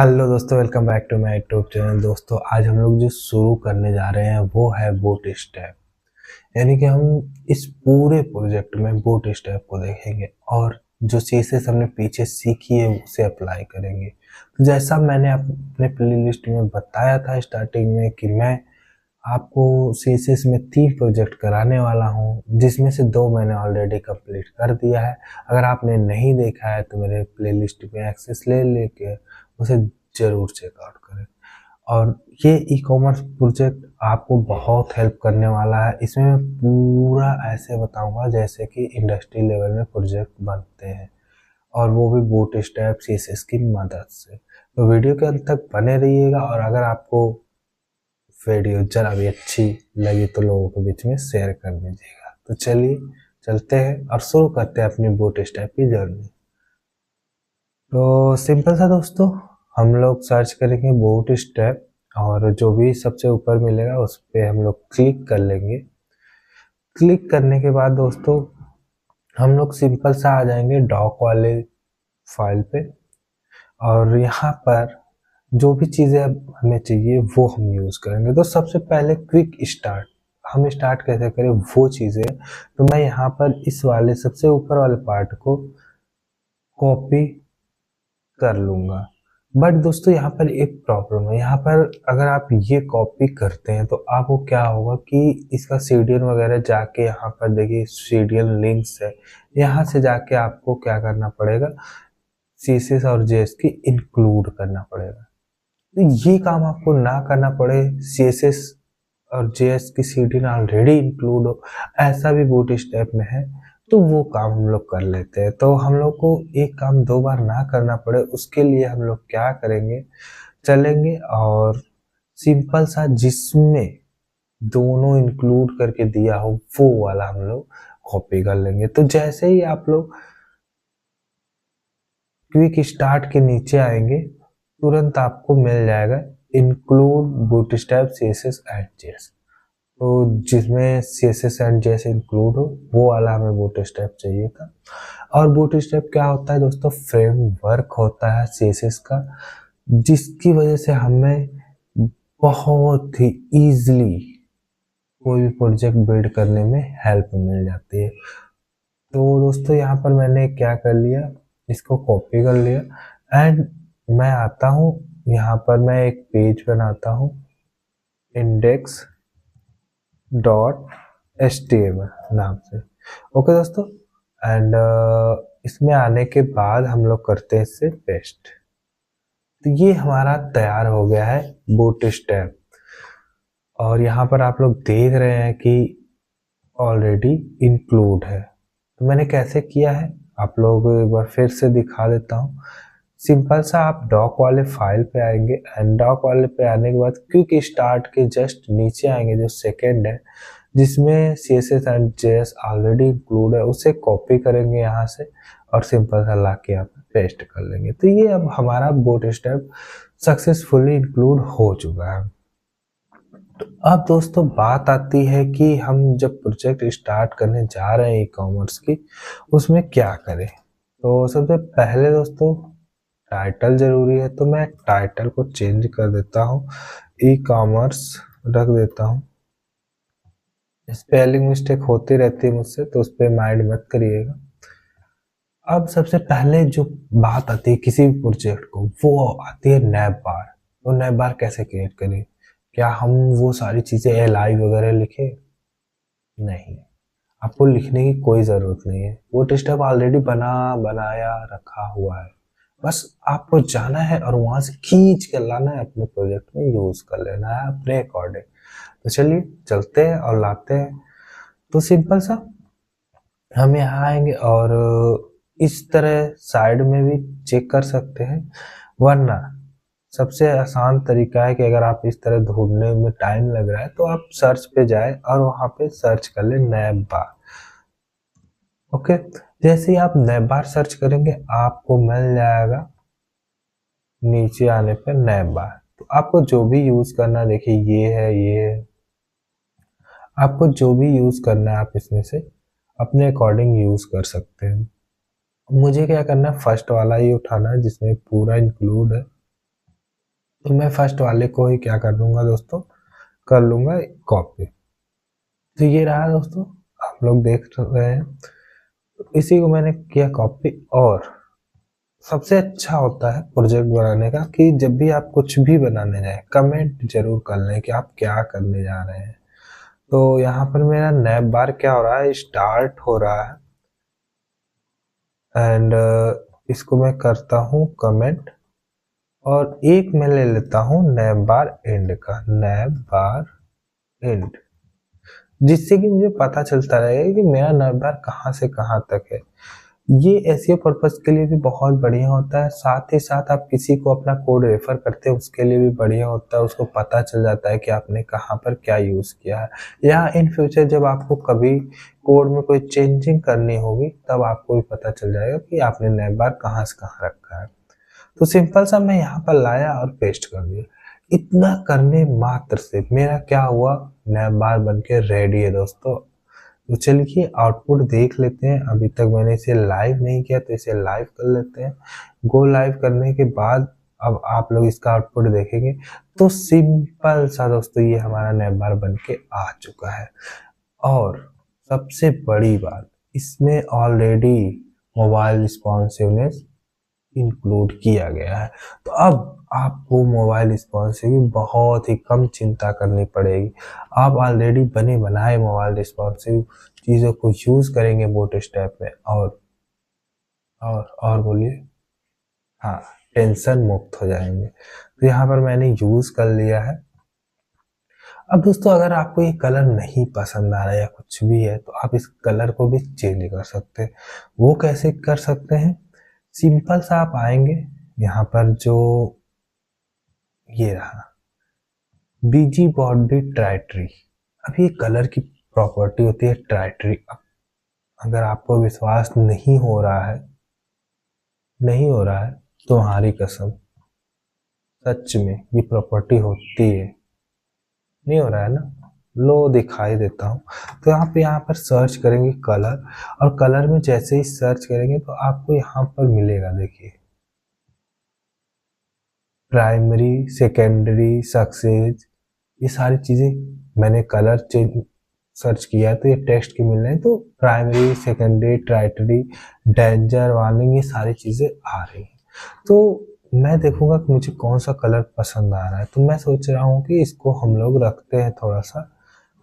Hello दोस्तों, welcome back to my YouTube channel. दोस्तों, आज हम लोग जो शुरू करने जा रहे हैं वो है बूट स्ट्रैप। यानी कि हम इस पूरे प्रोजेक्ट में बूट स्ट्रैप को देखेंगे और जो चीज़ें हमने पीछे सीखी है उसे अप्लाई करेंगे। तो जैसा मैंने अपने प्लेलिस्ट में बताया था स्टार्टिंग में कि मैं आपको सीएसएस में 3 प्रोजेक्ट कराने वाला हूँ, जिसमें से 2 मैंने ऑलरेडी कंप्लीट कर दिया है। अगर आपने नहीं देखा है तो मेरे प्लेलिस्ट में एक्सेस ले लेके उसे ज़रूर चेकआउट करें। और ये ई कॉमर्स प्रोजेक्ट आपको बहुत हेल्प करने वाला है। इसमें मैं पूरा ऐसे बताऊंगा जैसे कि इंडस्ट्री लेवल में प्रोजेक्ट बनते हैं, और वो भी बूटस्ट्रैप सीएसएस की मदद से। तो वीडियो के अंत तक बने रहिएगा, और अगर आपको वीडियो जरा भी अच्छी लगी तो लोगों के बीच में शेयर कर दीजिएगा। तो चलिए चलते हैं और शुरू करते हैं अपनी बूटस्ट्रैप की जर्नी। तो सिंपल सा दोस्तों, हम लोग सर्च करेंगे बूटस्ट्रैप और जो भी सबसे ऊपर मिलेगा उस पर हम लोग क्लिक कर लेंगे। क्लिक करने के बाद दोस्तों हम लोग सिंपल सा आ जाएंगे डॉक वाले फाइल पे, और यहाँ पर जो भी चीज़ें हमें चाहिए वो हम यूज़ करेंगे। तो सबसे पहले क्विक स्टार्ट, हम स्टार्ट कैसे करें वो चीज़ें। तो मैं यहाँ पर इस वाले सबसे ऊपर वाले पार्ट को कॉपी कर लूँगा। बट दोस्तों यहाँ पर एक प्रॉब्लम है। यहाँ पर अगर आप ये कॉपी करते हैं तो आपको क्या होगा कि इसका सीरियल वगैरह जाके यहाँ पर देखिए सीरियल लिंक्स है, यहाँ से जाके आपको क्या करना पड़ेगा, सीएसएस और जेएस की इंक्लूड करना पड़ेगा। तो ये काम आपको ना करना पड़े, सीएसएस और जेएस की सीडी ऑलरेडी इंक्लूड हो, ऐसा भी बूटस्ट्रैप में है, तो वो काम हम लोग कर लेते हैं। तो हम लोग को एक काम 2 बार ना करना पड़े, उसके लिए हम लोग क्या करेंगे, चलेंगे और सिंपल सा जिसमें दोनों इंक्लूड करके दिया हो वो वाला हम लोग कॉपी कर लेंगे। तो जैसे ही आप लोग क्विक स्टार्ट के नीचे आएंगे तुरंत आपको मिल जाएगा include bootstrap CSS and JS. तो जिसमें सीएसएस एंड जेएस इंक्लूड हो वो वाला हमें बूटस्ट्रैप चाहिए था। और बूटस्ट्रैप क्या होता है दोस्तों, फ्रेमवर्क होता है सीएसएस का, जिसकी वजह से हमें बहुत ही इजीली कोई भी प्रोजेक्ट बिल्ड करने में हेल्प मिल जाती है। तो दोस्तों यहाँ पर मैंने क्या कर लिया, इसको कॉपी कर लिया एंड मैं आता हूँ यहाँ पर, मैं एक पेज बनाता हूँ इंडेक्स डॉट html नाम से। ओके दोस्तों, एंड इसमें आने के बाद हम लोग करते हैं इसे पेस्ट। तो ये हमारा तैयार हो गया है बूटस्ट्रैप, और यहाँ पर आप लोग देख रहे हैं कि ऑलरेडी इंक्लूड है। तो मैंने कैसे किया है आप लोगों को एक बार फिर से दिखा देता हूँ। सिंपल सा आप डॉक वाले फाइल पे आएंगे एंड डॉक वाले पे आने के बाद क्विक स्टार्ट के जस्ट नीचे आएंगे जो सेकंड है, जिसमें CSS and JS already include है, उसे कॉपी करेंगे यहाँ से और सिंपल सा ला के यहाँ पे पेस्ट कर लेंगे। तो ये अब हमारा बूटस्ट्रैप सक्सेसफुली इंक्लूड हो चुका है। तो अब दोस्तों बात आती है कि हम जब प्रोजेक्ट स्टार्ट करने जा रहे हैं ई कॉमर्स की, उसमें क्या करें। तो सबसे पहले दोस्तों टाइटल ज़रूरी है, तो मैं टाइटल को चेंज कर देता हूँ, ई कॉमर्स रख देता हूँ। स्पेलिंग मिस्टेक होती रहती है मुझसे, तो उस पर माइंड मत करिएगा। अब सबसे पहले जो बात आती है किसी भी प्रोजेक्ट को, वो आती है नैब बार। तो नैब बार कैसे क्रिएट करें, क्या हम वो सारी चीज़ें एलआई वगैरह लिखें? नहीं, आपको लिखने की कोई ज़रूरत नहीं है, वो टेस्टअप ऑलरेडी बनाया रखा हुआ है। बस आपको जाना है और वहाँ से खींच के लाना है, अपने प्रोजेक्ट में यूज़ कर लेना है अपने अकॉर्डिंग। तो चलिए चलते हैं और लाते हैं। तो सिंपल सा हम यहाँ आएंगे और इस तरह साइड में भी चेक कर सकते हैं, वरना सबसे आसान तरीका है कि अगर आप इस तरह ढूंढने में टाइम लग रहा है तो आप सर्च पे जाए और वहाँ पे सर्च कर ले नैब बार। ओके, जैसे ही आप नैब बार सर्च करेंगे आपको मिल जाएगा नीचे आने पर नैब बार। तो आपको जो भी यूज़ करना है, देखिए ये है, आपको जो भी यूज़ करना है आप इसमें से अपने अकॉर्डिंग यूज़ कर सकते हैं। मुझे क्या करना है, फर्स्ट वाला ही उठाना है जिसमें पूरा इंक्लूड है। तो मैं फर्स्ट वाले को ही क्या कर दूंगा दोस्तों, कर लूंगा कॉपी। तो ये रहा दोस्तों, आप लोग देख रहे हैं, तो इसी को मैंने किया कॉपी। और सबसे अच्छा होता है प्रोजेक्ट बनाने का कि जब भी आप कुछ भी बनाने जाए कमेंट जरूर कर लें कि आप क्या करने जा रहे हैं। तो यहाँ पर मेरा नैप बार क्या हो रहा है, स्टार्ट हो रहा है। एंड इसको मैं करता हूँ कमेंट, और एक मैं ले लेता हूँ नैप बार एंड का, नैप बार एंड, जिससे कि मुझे पता चलता रहेगा कि मेरा नैप बार कहाँ से कहाँ तक है। ये एसईओ पर्पस के लिए भी बहुत बढ़िया होता है। साथ ही साथ आप किसी को अपना कोड रेफर करते हैं उसके लिए भी बढ़िया होता है, उसको पता चल जाता है कि आपने कहाँ पर क्या यूज़ किया है। या इन फ्यूचर जब आपको कभी कोड में कोई चेंजिंग करनी होगी तब आपको भी पता चल जाएगा कि आपने नैप बार कहाँ से कहाँ रखा है। तो सिंपल सा मैं यहाँ पर लाया और पेस्ट कर दिया। इतना करने मात्र से मेरा क्या हुआ, नैप बार बन के रेडी है दोस्तों। तो चलिए आउटपुट देख लेते हैं। अभी तक मैंने इसे लाइव नहीं किया तो इसे लाइव कर लेते हैं। गो लाइव करने के बाद अब आप लोग इसका आउटपुट देखेंगे तो सिंपल सा दोस्तों ये हमारा नैप बार बन के आ चुका है। और सबसे बड़ी बात, इसमें ऑलरेडी मोबाइल रिस्पॉन्सिवनेस इंक्लूड किया गया है। तो अब आपको मोबाइल रिस्पॉन्सिव की बहुत ही कम चिंता करनी पड़ेगी। आप ऑलरेडी बने बनाए मोबाइल रिस्पॉन्सिव चीज़ों को यूज़ करेंगे बूटस्ट्रैप में। और बोलिए, हाँ, टेंशन मुक्त हो जाएंगे। तो यहाँ पर मैंने यूज़ कर लिया है। अब दोस्तों अगर आपको ये कलर नहीं पसंद आ रहा है या कुछ भी है तो आप इस कलर को भी चेंज कर सकते हैं। वो कैसे कर सकते हैं, सिंपल सा आप आएंगे यहाँ पर, जो ये रहा बीजी बॉडी ट्राइट्री। अब ये कलर की प्रॉपर्टी होती है ट्राइट्री। अगर आपको विश्वास नहीं हो रहा है तो हमारी कसम, सच में ये प्रॉपर्टी होती है। नहीं हो रहा है ना, लो दिखाई देता हूँ। तो आप यहाँ पर सर्च करेंगे कलर, और कलर में जैसे ही सर्च करेंगे तो आपको यहाँ पर मिलेगा, देखिए, प्राइमरी, सेकेंडरी, सक्सेस, ये सारी चीज़ें मैंने कलर चेंज सर्च किया है तो ये टेक्स्ट की मिल रहे हैं। तो प्राइमरी, सेकेंडरी, ट्राइटरी, डेंजर, वार्निंग, ये सारी चीज़ें आ रही हैं। तो मैं देखूंगा कि मुझे कौन सा कलर पसंद आ रहा है। तो मैं सोच रहा हूँ कि इसको हम लोग रखते हैं थोड़ा सा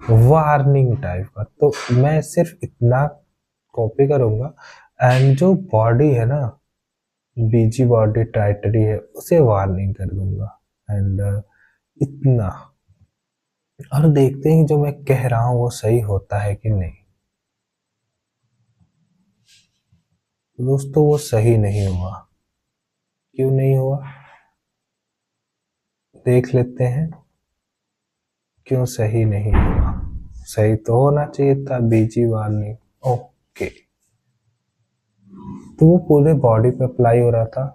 वार्निंग टाइप का। तो मैं सिर्फ इतना कॉपी करूंगा, एंड जो बॉडी है ना, बीजी बॉडी टाइटरी है, उसे वार्निंग कर दूंगा। एंड इतना, और देखते हैं कि जो मैं कह रहा हूँ वो सही होता है कि नहीं। तो दोस्तों वो सही नहीं हुआ। क्यों नहीं हुआ, देख लेते हैं क्यों सही नहीं हुआ। सही तो होना चाहिए था, बीजी वार्निंग, ओके। तो वो पूरे बॉडी पे अप्लाई हो रहा था,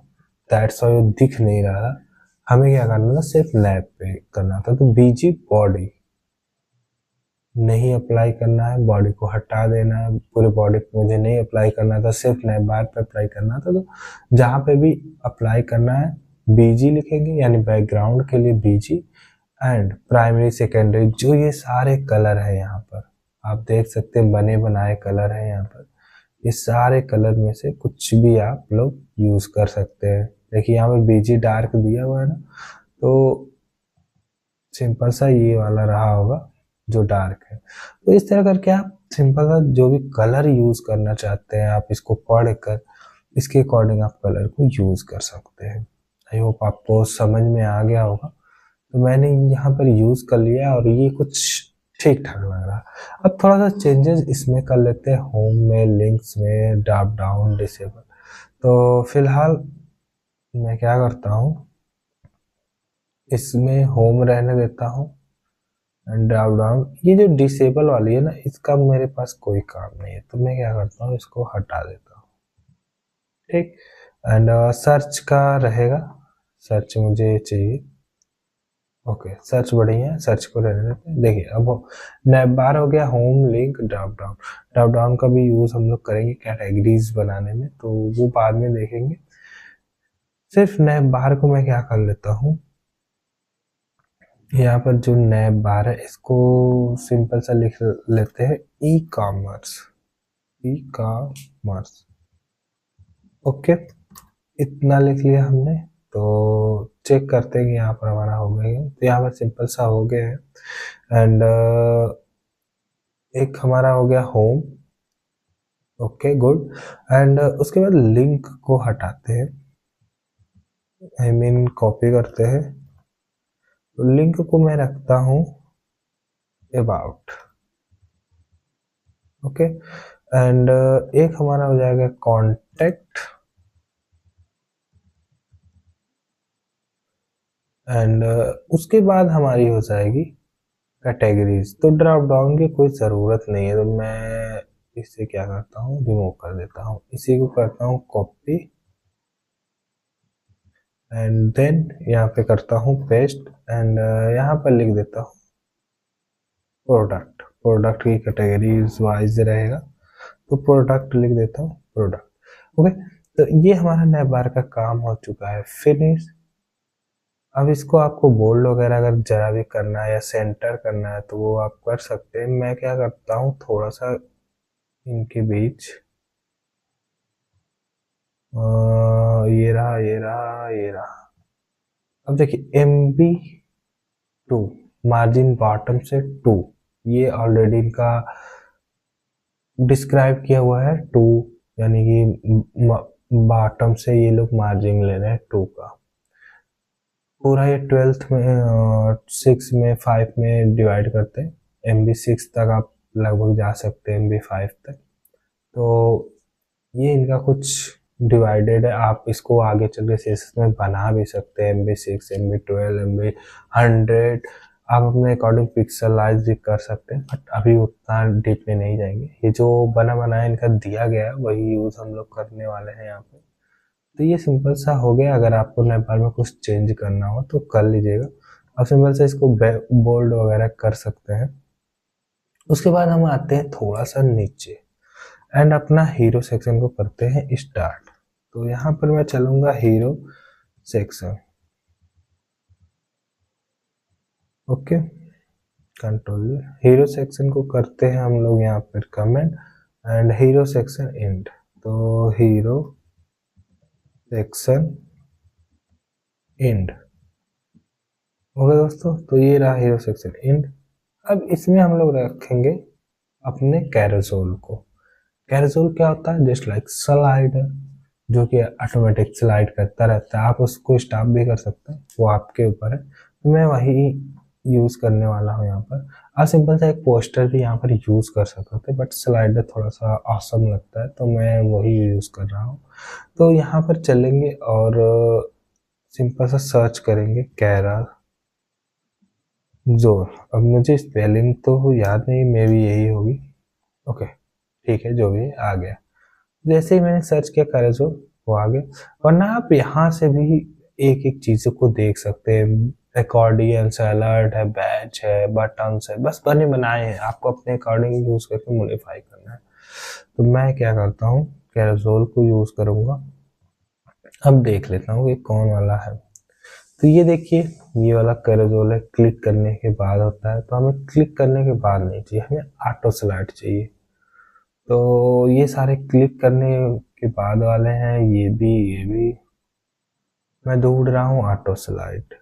दैट्स व्हाई वो दिख नहीं रहा था। हमें क्या करना था, सिर्फ लैब पे करना था। तो बीजी बॉडी नहीं अप्लाई करना है, बॉडी को हटा देना है। पूरे बॉडी पे मुझे नहीं अप्लाई करना था, सिर्फ नैप बार पे अप्लाई करना था। तो जहाँ पे भी अप्लाई करना है बीजी लिखेंगे, यानी बैकग्राउंड के लिए बीजी। एंड प्राइमरी, सेकेंडरी, जो ये सारे कलर है यहाँ पर आप देख सकते हैं, बने बनाए कलर है यहाँ पर। ये सारे कलर में से कुछ भी आप लोग यूज कर सकते हैं। देखिए यहाँ पर बीजी डार्क दिया हुआ है ना, तो सिंपल सा ये वाला रहा होगा जो डार्क है। तो इस तरह करके आप सिंपल सा जो भी कलर यूज करना चाहते हैं आप इसको पढ़ कर इसके अकॉर्डिंग आप कलर को यूज कर सकते हैं। आई होप आपको समझ में आ गया होगा। तो मैंने यहाँ पर यूज कर लिया और ये कुछ ठीक ठाक लग रहा। अब थोड़ा सा चेंजेस इसमें कर लेते हैं, होम में, लिंक्स में, ड्रॉप डाउन, डिसेबल। तो फिलहाल मैं क्या करता हूँ, इसमें होम रहने देता हूँ, ड्रॉप डाउन, ये जो डिसेबल वाली है ना, इसका मेरे पास कोई काम नहीं है। तो मैं क्या करता हूँ, इसको हटा देता हूँ, ठीक। एंड सर्च का रहेगा, सर्च मुझे चाहिए, ओके, सर्च बढ़िया है, सर्च को रहने देते हैं। देखिए अब नैप बार हो गया, home, link, drop down. Drop down का भी यूज हम लोग करेंगे कैटेगरीज बनाने में, तो वो बाद में देखेंगे। सिर्फ नैप बार को मैं क्या कर लेता हूँ, यहाँ पर जो नैब बार है इसको सिंपल सा लिख लेते हैं e commerce. E commerce, okay, इतना लिख लिया हमने। तो चेक करते हैं कि यहाँ पर हमारा हो गया है। तो यहाँ पर सिंपल सा हो गया है। एंड एक हमारा हो गया होम, ओके गुड। एंड उसके बाद लिंक को हटाते हैं, आई मीन कॉपी करते हैं। तो लिंक को मैं रखता हूँ अबाउट, ओके। एंड एक हमारा हो जाएगा कॉन्टेक्ट, एंड उसके बाद हमारी हो जाएगी कैटेगरीज। तो ड्रॉप डाउन की कोई ज़रूरत नहीं है, तो मैं इसे क्या करता हूँ, रिमूव कर देता हूँ। इसी को करता हूँ कॉपी एंड देन यहाँ पे करता हूँ पेस्ट। एंड यहाँ पर लिख देता हूँ प्रोडक्ट। प्रोडक्ट की कैटेगरीज वाइज रहेगा, तो प्रोडक्ट लिख देता हूँ, प्रोडक्ट, ओके। तो ये हमारा नए बार का काम हो चुका है, फिनिश। अब इसको आपको बोल्ड वगैरह अगर जरा भी करना है या सेंटर करना है तो वो आप कर सकते हैं। मैं क्या करता हूँ, थोड़ा सा इनके बीच ये रहा, ये रहा, ये रहा। अब देखिए MB2 मार्जिन बॉटम से 2, ये ऑलरेडी इनका डिस्क्राइब किया हुआ है 2, यानी कि बॉटम से ये लोग मार्जिन ले रहे हैं 2 का। पूरा ये 12th में 6 में 5 में डिवाइड करते हैं। MB6 तक आप लगभग जा सकते हैं, MB5 तक। तो ये इनका कुछ डिवाइडेड है। आप इसको आगे चल के सीएसएस में बना भी सकते हैं, MB6, MB12, MB100, आप अपने अकॉर्डिंग पिक्सलाइज भी कर सकते हैं। बट अभी उतना डीप में नहीं जाएंगे, ये जो बना बनाया इनका दिया गया है वही यूज़ हम लोग करने वाले हैं यहाँ पे। तो ये सिंपल सा हो गया। अगर आपको नेपाल में कुछ चेंज करना हो तो कर लीजिएगा। आप सिंपल से इसको बोल्ड वगैरह कर सकते हैं। उसके बाद हम आते हैं थोड़ा सा नीचे एंड अपना हीरो सेक्शन को करते हैं स्टार्ट। तो यहाँ पर मैं चलूंगा hero section, okay, control. Hero section को करते हैं हम लोग यहाँ पर comment and hero section and. तो हीरो सेक्शन एंड हो गया दोस्तों। तो ये रहा हीरो सेक्शन एंड। अब इसमें हम लोग रखेंगे अपने कैरोसोल को। कैरोसोल क्या होता है, जस्ट लाइक स्लाइडर, जो कि ऑटोमेटिक स्लाइड करता रहता है। आप उसको स्टॉप भी कर सकते हैं, वो आपके ऊपर है। तो मैं वही यूज़ करने वाला हूँ यहाँ पर। आप सिंपल सा एक पोस्टर भी यहाँ पर यूज़ कर सकते थे, बट स्लाइडर थोड़ा सा ऑसम लगता है तो मैं वही यूज़ कर रहा हूँ। तो यहाँ पर चलेंगे और सिंपल सा सर्च करेंगे कैरा जोर। अब मुझे स्पेलिंग तो याद नहीं, मे भी यही होगी, ओके ठीक है, जो भी आ गया। जैसे ही मैंने सर्च किया कैराजोर, वो आ गया। वरना आप यहाँ से भी एक एक चीज़ों को देख सकते हैं। अकॉर्डियन सैलड है, बैच है, बटन्स है, बस बने बनाए हैं, आपको अपने अकॉर्डिंग यूज़ करके मॉडिफाई करना है। तो मैं क्या करता हूँ, कैराजोल को यूज़ करूँगा। अब देख लेता हूँ कि कौन वाला है। तो ये देखिए, ये वाला कैरोजोल है, क्लिक करने के बाद होता है। तो हमें क्लिक करने के बाद नहीं चाहिए, हमें ऑटो स्लाइड चाहिए। तो ये सारे क्लिक करने के बाद वाले हैं, ये भी मैं ढूंढ रहा हूँ ऑटो स्लाइड।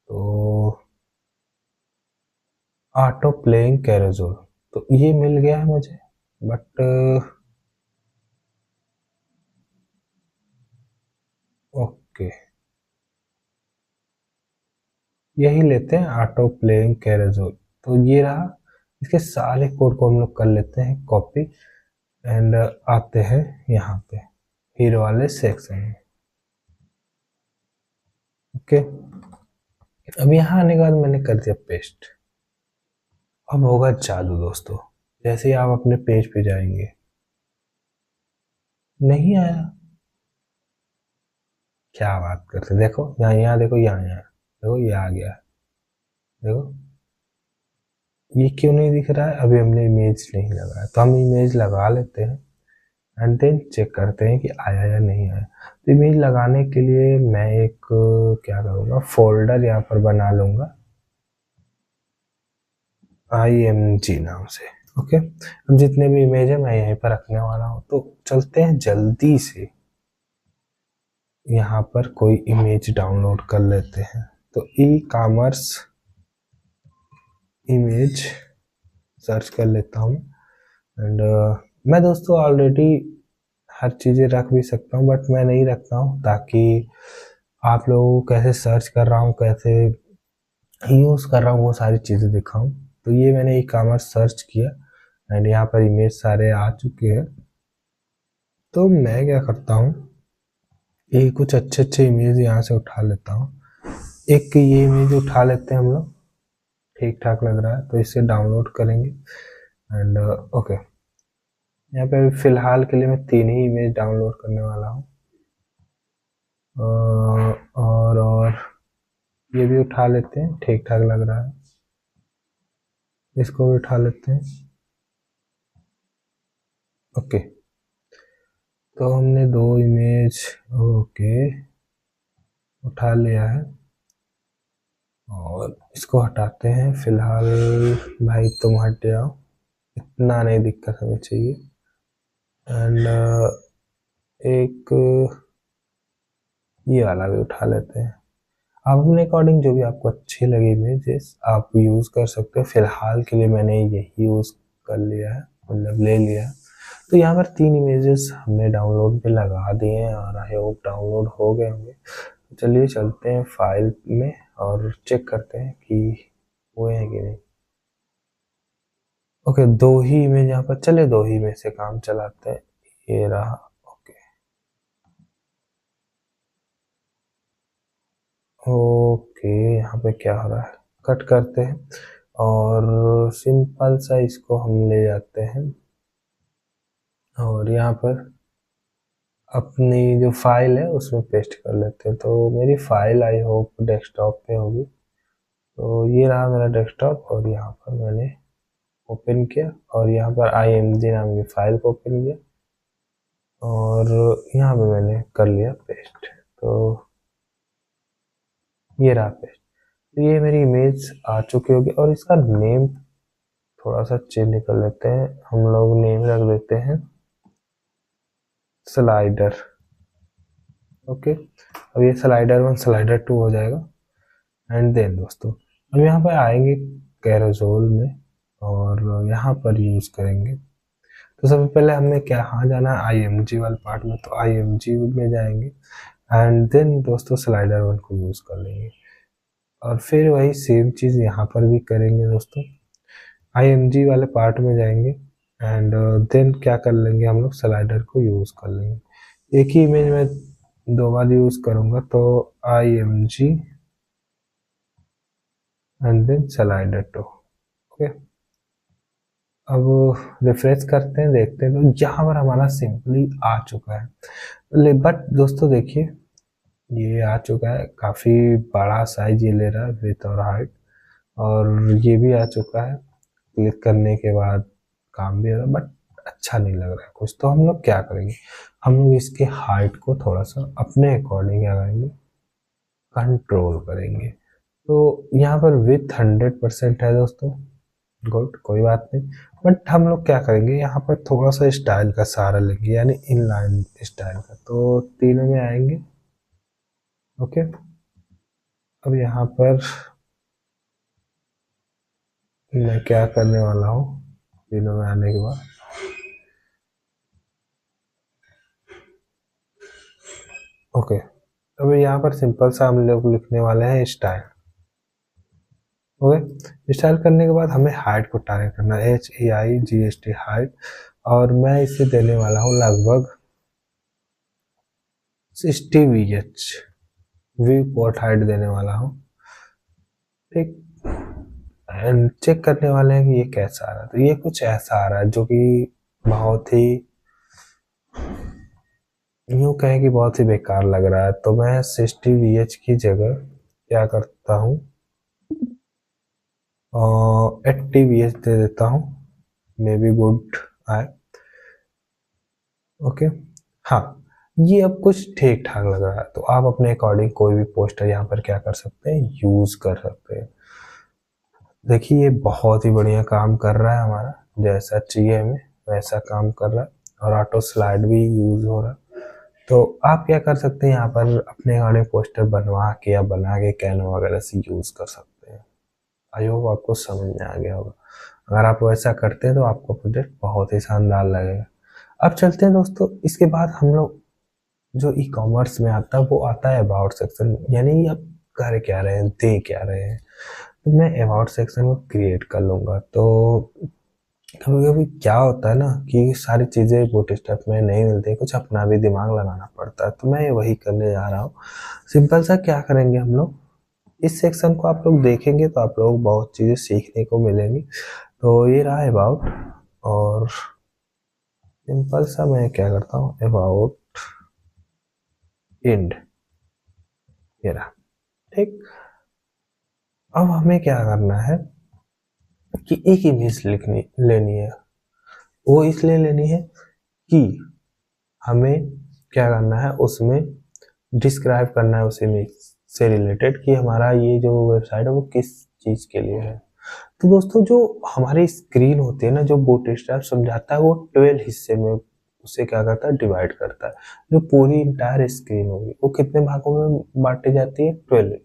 तो ऑटो प्लेइंग कैरोजोल, तो ये मिल गया है मुझे। बट ओके, यही लेते हैं ऑटो प्लेइंग कैरोजोल। तो ये रहा। इसके सारे कोड को हम लोग कर लेते हैं कॉपी एंड आते हैं यहाँ पे हीरो वाले सेक्शन में, ओके। अब यहाँ आने के बाद मैंने कर दिया पेस्ट। अब होगा जादू दोस्तों, जैसे ही आप अपने पेज पे जाएंगे, नहीं आया, क्या बात करते, देखो यहाँ, यहाँ देखो, यहाँ देखो, ये आ गया, देखो ये क्यों नहीं दिख रहा है। अभी हमने इमेज नहीं लगाया, तो हम इमेज लगा लेते हैं एंड देन चेक करते हैं कि आया या नहीं आया। तो इमेज लगाने के लिए मैं एक क्या करूँगा, फोल्डर यहाँ पर बना लूँगा। IMG नाम से। ओके, अब जितने भी इमेज है मैं यहीं पर रखने वाला हूँ। तो चलते हैं जल्दी से यहाँ पर कोई इमेज डाउनलोड कर लेते हैं। तो ई कॉमर्स इमेज सर्च कर लेता हूँ। एंड मैं दोस्तों ऑलरेडी हर चीज़ें रख भी सकता हूँ, बट मैं नहीं रखता हूँ ताकि आप लोगों को कैसे सर्च कर रहा हूँ, कैसे यूज़ कर रहा हूँ, वो सारी चीज़ें दिखाऊँ। तो ये मैंने ई कॉमर्स सर्च किया एंड यहाँ पर इमेज सारे आ चुके हैं। तो मैं क्या करता हूँ, ये कुछ अच्छे अच्छे इमेज यहाँ से उठा लेता हूँ। एक ये इमेज उठा लेते हैं हम लोग, ठीक ठाक लग रहा है, तो इसे डाउनलोड करेंगे। एंड ओके, यहाँ पे फिलहाल के लिए मैं 3 ही इमेज डाउनलोड करने वाला हूँ। और ये भी उठा लेते हैं, ठीक ठाक लग रहा है, इसको भी उठा लेते हैं। ओके, तो हमने 2 इमेज ओके उठा लिया है और इसको हटाते हैं फिलहाल। भाई तुम हट जाओ, इतना नहीं दिक्कत हमें चाहिए। एंड एक ये वाला भी उठा लेते हैं। आप अपने अकॉर्डिंग जो भी आपको अच्छी लगे इमेजेस आप यूज़ कर सकते हो। फिलहाल के लिए मैंने यही यूज़ कर लिया है, मतलब ले लिया है। तो यहाँ पर 3 इमेजेस हमने डाउनलोड पे लगा दिए हैं और आई होप डाउनलोड हो गए होंगे। तो चलिए चलते हैं फाइल में और चेक करते हैं कि हुए हैं कि नहीं। ओके, 2 ही इमेज यहाँ पर, चले 2 ही में से काम चलाते हैं। ये रहा। ओके ओके, यहाँ पे क्या हो रहा है, कट करते हैं और सिंपल सा इसको हम ले जाते हैं और यहाँ पर अपनी जो फाइल है उसमें पेस्ट कर लेते हैं। तो मेरी फाइल आई होप डेस्कटॉप पे होगी। तो ये रहा मेरा डेस्कटॉप और यहाँ पर मैंने ओपन किया और यहाँ पर IMG नाम की फाइल को ओपन किया और यहाँ पे मैंने कर लिया पेस्ट। तो ये रहा पेस्ट। तो ये मेरी इमेज आ चुकी होगी और इसका नेम थोड़ा सा चेंज कर लेते हैं। हम लोग नेम रख देते हैं स्लाइडर। ओके, अब ये स्लाइडर 1 स्लाइडर 2 हो जाएगा। एंड देन दोस्तों हम यहाँ पर आएंगे कैरोजोल में और यहाँ पर यूज़ करेंगे। तो सबसे पहले हमें क्या कहाँ जाना है, IMG वाले पार्ट में। तो IMG में जाएंगे एंड देन दोस्तों स्लाइडर 1 को यूज़ कर लेंगे और फिर वही सेम चीज़ यहाँ पर भी करेंगे दोस्तों। IMG वाले पार्ट में जाएंगे एंड देन क्या कर लेंगे, हम लोग स्लाइडर को यूज़ कर लेंगे। एक ही इमेज में 2 बार यूज़ करूँगा। तो IMG and then slider 2। Okay, अब रिफ्रेश करते हैं, देखते हैं तो यहाँ पर हमारा सिंपली आ चुका है। बट दोस्तों देखिए ये आ चुका है, काफ़ी बड़ा साइज ये ले रहा है विड्थ और हाइट, और ये भी आ चुका है। क्लिक करने के बाद काम भी हो रहा है बट अच्छा नहीं लग रहा है कुछ। तो हम लोग क्या करेंगे, हम लोग इसके हाइट को थोड़ा सा अपने अकॉर्डिंग क्या करेंगे, कंट्रोल करेंगे। तो यहाँ पर विथ 100% है दोस्तों, गुड, कोई बात नहीं। बट हम लोग क्या करेंगे, यहाँ पर थोड़ा सा स्टाइल का सहारा लेंगे, यानी इनलाइन स्टाइल का। तो तीनों में आएंगे। ओके, अब यहाँ पर मैं क्या करने वाला हूँ, तीनों में आने के बाद ओके, अब यहाँ पर सिंपल सा हम लोग लिखने वाले हैं स्टाइल। ओके, स्टाइल करने के बाद हमें हाइट को टारगेट करना है, HAIGST हाइट, और मैं इसे देने वाला हूँ लगभग 60 VH व्यू पोर्ट हाइट देने वाला हूँ। ठीक, एंड चेक करने वाले हैं कि ये कैसा आ रहा है। तो ये कुछ ऐसा आ रहा है जो कि बहुत ही यूँ कहें कि बहुत ही बेकार लग रहा है। तो मैं 60 VH की जगह क्या करता हूँ, 80 VH दे देता हूँ, मे बी गुड आए। ओके, हाँ, ये अब कुछ ठीक ठाक लग रहा है। तो आप अपने अकॉर्डिंग कोई भी पोस्टर यहाँ पर क्या कर सकते हैं, यूज़ कर सकते हैं। देखिए ये बहुत ही बढ़िया काम कर रहा है हमारा, जैसा चाहिए हमें वैसा काम कर रहा है और ऑटो स्लाइड भी यूज हो रहा है। तो आप क्या कर सकते हैं, यहाँ पर अपने गाने पोस्टर बनवा के या बना के कैनवा वगैरह से यूज कर सकते हैं। आई होप आपको समझ में आ गया होगा। अगर आप वैसा करते हैं तो आपका प्रोजेक्ट बहुत ही शानदार लगेगा। अब चलते हैं दोस्तों, इसके बाद हम लोग जो ई कॉमर्स में आता है वो आता है अबाउट सेक्शन, यानी आप कर क्या रहे हैं, दे क्या रहे हैं। तो मैं अबाउट सेक्शन को क्रिएट कर लूँगा। तो कभी कभी क्या होता है ना कि सारी चीज़ें बूटस्ट्रैप में नहीं मिलती, कुछ अपना भी दिमाग लगाना पड़ता है, तो मैं वही करने जा रहा हूँ। सिंपल सा क्या करेंगे हम लोग, इस सेक्शन को आप लोग देखेंगे तो आप लोग बहुत चीज़ें सीखने को मिलेंगी। तो ये रहा अबाउट, और सिंपल सा मैं क्या करता हूँ, अबाउट एंड, ये रहा। ठीक, अब हमें क्या करना है कि एक इमेज लिखनी लेनी है। वो इसलिए लेनी है कि हमें क्या करना है, उसमें डिस्क्राइब करना है उस इमेज से रिलेटेड कि हमारा ये जो वेबसाइट है वो किस चीज़ के लिए है। तो दोस्तों जो हमारी स्क्रीन होती है ना, जो बूटस्ट्रैप समझाता है वो 12 हिस्से में उसे क्या करता है, डिवाइड करता है। जो पूरी इंटायर स्क्रीन होगी वो कितने भागों में बांटी जाती है, 12।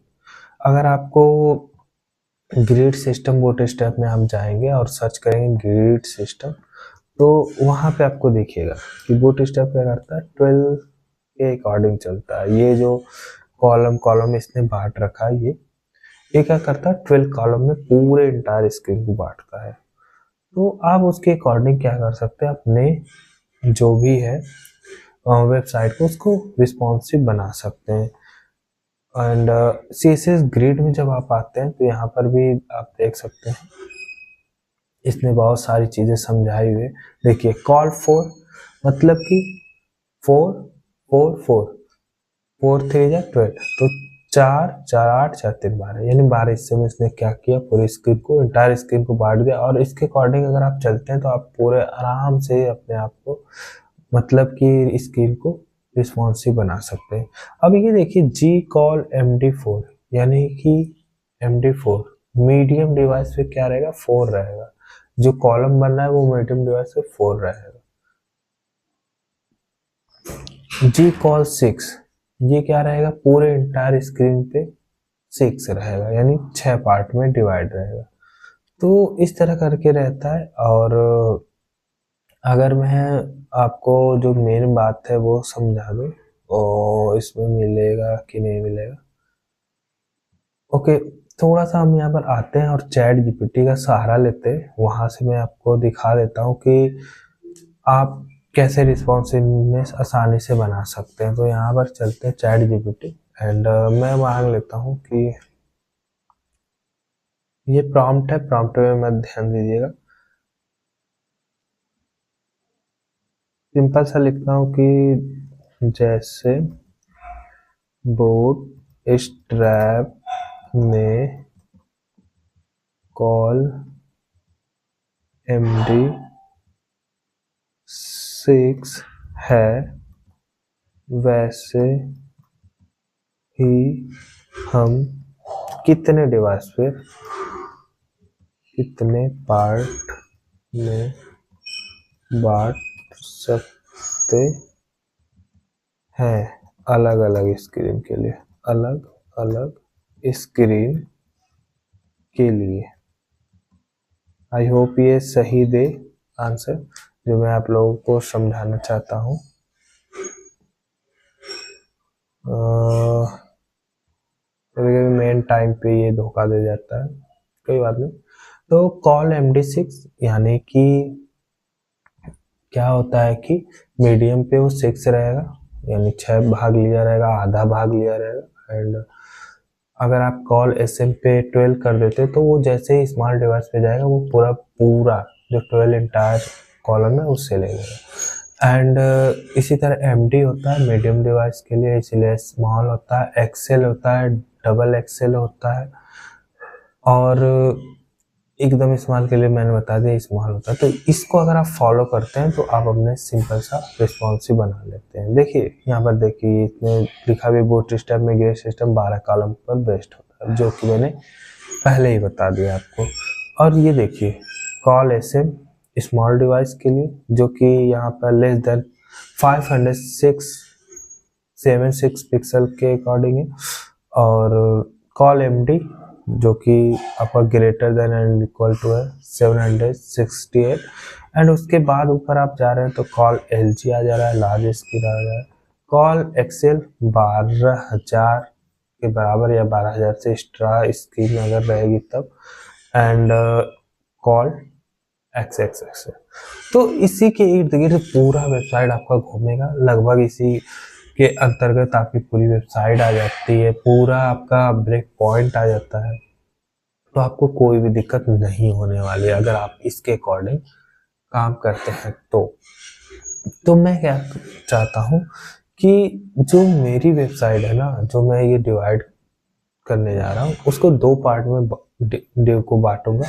अगर आपको ग्रिड सिस्टम बूटस्ट्रैप में हम जाएंगे और सर्च करेंगे ग्रिड सिस्टम, तो वहाँ पे आपको दिखेगा कि बूटस्ट्रैप क्या करता है, 12 के अकॉर्डिंग चलता है। ये जो कॉलम कॉलम इसने बांट रखा है, ये क्या करता है, 12 कॉलम में पूरे इंटायर स्क्रीन को बांटता है। तो आप उसके अकॉर्डिंग क्या कर सकते हैं, अपने जो भी है वेबसाइट को उसको रिस्पॉन्सिव बना सकते हैं। एंड CSS ग्रिड में जब आप आते हैं तो यहाँ पर भी आप देख सकते हैं इसने बहुत सारी चीज़ें समझाई हुई। देखिए कॉल फॉर मतलब कि 4 4 4 4 3 जा 12, तो 4 4 8 4 3 12, यानी 12 हिस्से में इसने क्या किया, पूरी स्क्रीन को इंटायर स्क्रीन को बांट दिया। और इसके अकॉर्डिंग अगर आप चलते हैं तो आप पूरे आराम से अपने आप को मतलब कि स्क्रीन को रिस्पॉन्सिव बना सकते हैं। अब ये देखिए Gcall MD4, यानी कि MD4 मीडियम डिवाइस पे क्या रहेगा, 4 रहेगा। जो कॉलम बन रहा है वो मीडियम डिवाइस पे 4 रहेगा। Gcall6 ये क्या रहेगा, पूरे इंटायर स्क्रीन पे 6 रहेगा, यानी 6 पार्ट में डिवाइड रहेगा। तो इस तरह करके रहता है। और अगर मैं आपको जो मेन बात है वो समझा दूँ और इसमें मिलेगा कि नहीं मिलेगा, ओके। थोड़ा सा हम यहाँ पर आते हैं और चैट जीपीटी का सहारा लेते हैं। वहाँ से मैं आपको दिखा देता हूँ कि आप कैसे रिस्पॉन्सिवनेस आसानी से बना सकते हैं। तो यहाँ पर चलते हैं चैट जीपीटी एंड मैं मांग लेता हूँ कि ये प्रॉम्प्ट है, प्रॉम्प्ट में मत ध्यान दीजिएगा। सिंपल सा लिखता हूँ कि जैसे बूटस्ट्रैप में कॉल MD6 है वैसे ही हम कितने डिवाइस पे कितने पार्ट में बांट सकते हैं, अलग अलग स्क्रीन के लिए, अलग अलग स्क्रीन के लिए। आई होप ये सही दे आंसर जो मैं आप लोगों को समझाना चाहता हूँ। कभी कभी मेन टाइम पे ये धोखा दे जाता है, कोई बात नहीं। तो कॉल MD6 यानी कि क्या होता है कि मीडियम पे वो 6 रहेगा, यानी 6 भाग लिया रहेगा, आधा भाग लिया रहेगा। एंड अगर आप कॉल SM पे 12 कर देते तो वो जैसे ही स्मॉल डिवाइस पे जाएगा वो पूरा जो 12 इंटायर कॉलम है उससे ले लेगा। एंड इसी तरह MD होता है मीडियम डिवाइस के लिए, इसलिए स्मॉल होता है। XL होता है, डबल XL होता है, और एकदम स्मॉल के लिए मैंने बता दिया स्मॉल होता है। तो इसको अगर आप फॉलो करते हैं तो आप अपने सिंपल सा रिस्पॉन्सिव बना लेते हैं। देखिए यहाँ पर देखिए इसमें लिखा भी बूटस्ट्रैप में ग्रिड सिस्टम 12 कॉलम पर बेस्ड होता है, जो कि मैंने पहले ही बता दिया आपको। और ये देखिए कॉल एसएम स्मॉल डिवाइस के लिए जो कि यहाँ पर लेस देन 576 पिक्सल के अकॉर्डिंग है, और कॉल एमडी जो कि आपका greater than and equal to है 768, एंड उसके बाद ऊपर आप जा रहे हैं तो कॉल एलजी आ जा रहा है, लार्ज स्क्रीन आ जा रहा है। कॉल एक्सेल 12,000 के बराबर या 12,000 से एक्स्ट्रा स्क्रीन अगर रहेगी तब, एंड कॉल एक्स। तो इसी के इर्द गिर्द पूरा वेबसाइट आपका घूमेगा, लगभग इसी के अंतर्गत आपकी पूरी वेबसाइट आ जाती है, पूरा आपका ब्रेक पॉइंट आ जाता है। तो आपको कोई भी दिक्कत नहीं होने वाली है अगर आप इसके अकॉर्डिंग काम करते हैं तो मैं क्या चाहता हूँ कि जो मेरी वेबसाइट है ना, जो मैं ये डिवाइड करने जा रहा हूँ उसको दो पार्ट में डिव को बांटूंगा।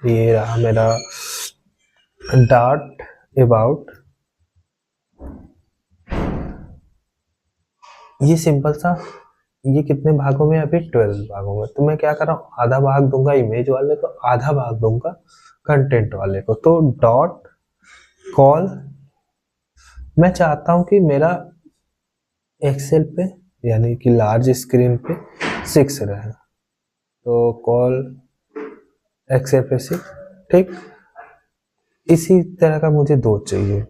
ये रहा मेरा डॉट अबाउट, ये सिंपल सा, ये कितने भागों में, अभी 12 भागों में। तो मैं क्या कर रहा हूँ, आधा भाग दूंगा इमेज वाले को, आधा भाग दूंगा कंटेंट वाले को। तो डॉट कॉल मैं चाहता हूँ कि मेरा एक्सेल पे यानी कि लार्ज स्क्रीन पे 6 रहे, तो कॉल एक्सेल पे 6, ठीक। इसी तरह का मुझे 2 चाहिए,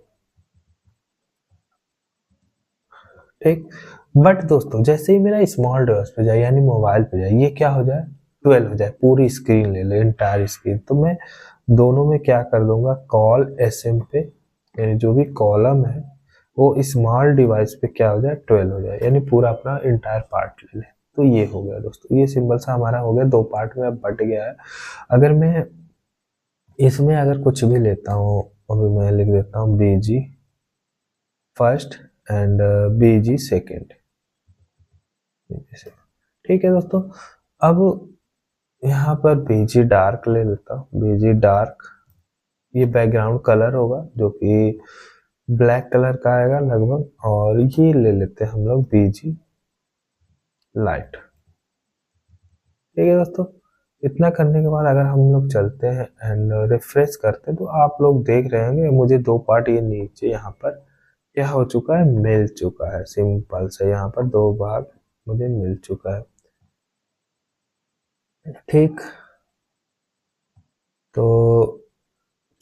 ठीक। बट दोस्तों जैसे ही मेरा स्मॉल डिवाइस पे जाए यानी मोबाइल पे जाए, ये क्या हो जाए 12 हो जाए, पूरी स्क्रीन ले ले, इंटायर स्क्रीन। तो मैं दोनों में क्या कर दूंगा, कॉल एसएम पे यानी जो भी कॉलम है वो स्मॉल डिवाइस पे क्या हो जाए 12 हो जाए, यानी पूरा अपना इंटायर पार्ट ले ले। तो ये हो गया दोस्तों, ये सिंपल सा हमारा हो गया, 2 पार्ट में अब बट गया है। अगर मैं इसमें अगर कुछ भी लेता हूँ, अभी मैं लिख देता हूँ बीजी फर्स्ट एंड बीजी सेकेंड, ठीक है दोस्तों। अब यहाँ पर बीजी डार्क ले लेता हूँ, बीजी डार्क, ये बैकग्राउंड कलर होगा जो कि ब्लैक कलर का आएगा लगभग, और ये ले लेते हैं हम लोग बीजी लाइट, ठीक है दोस्तों। इतना करने के बाद अगर हम लोग चलते हैं एंड रिफ्रेश करते हैं तो आप लोग देख रहे होंगे मुझे 2 पार्ट ये नीचे यहाँ पर क्या हो चुका है, मिल चुका है। सिंपल से यहाँ पर 2 भाग मुझे मिल चुका है, ठीक। तो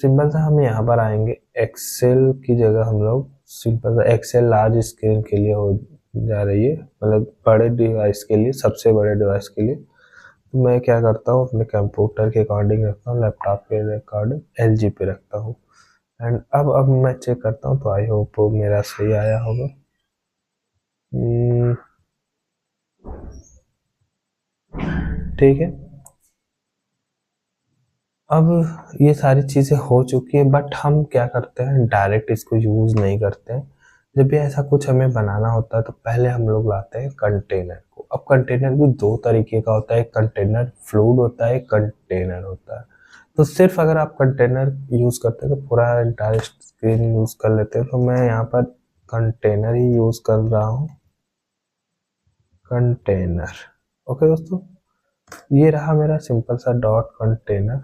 सिंपल सा हम यहाँ पर आएंगे, एक्सेल की जगह हम लोग सिंपल सा एक्सेल लार्ज स्क्रीन के लिए हो जा रही है, मतलब बड़े डिवाइस के लिए, सबसे बड़े डिवाइस के लिए। तो मैं क्या करता हूँ, अपने कंप्यूटर के अकॉर्डिंग रखता हूँ, लैपटॉप के अकॉर्डिंग एलजी पे रखता हूँ। एंड अब मैं चेक करता हूँ, तो आई होप मेरा सही आया होगा। ठीक है, अब ये सारी चीज़ें हो चुकी है, बट हम क्या करते हैं, डायरेक्ट इसको यूज़ नहीं करते हैं। जब भी ऐसा कुछ हमें बनाना होता है तो पहले हम लोग लाते हैं कंटेनर को। अब कंटेनर भी 2 तरीके का होता है, एक कंटेनर फ्लूइड होता है, एक कंटेनर होता है। तो सिर्फ अगर आप कंटेनर यूज़ करते हैं तो पूरा एंटायर स्क्रीन यूज़ कर लेते हैं, तो मैं यहाँ पर कंटेनर ही यूज़ कर रहा हूँ, कंटेनर। ओके दोस्तों, ये रहा मेरा सिंपल सा डॉट कंटेनर।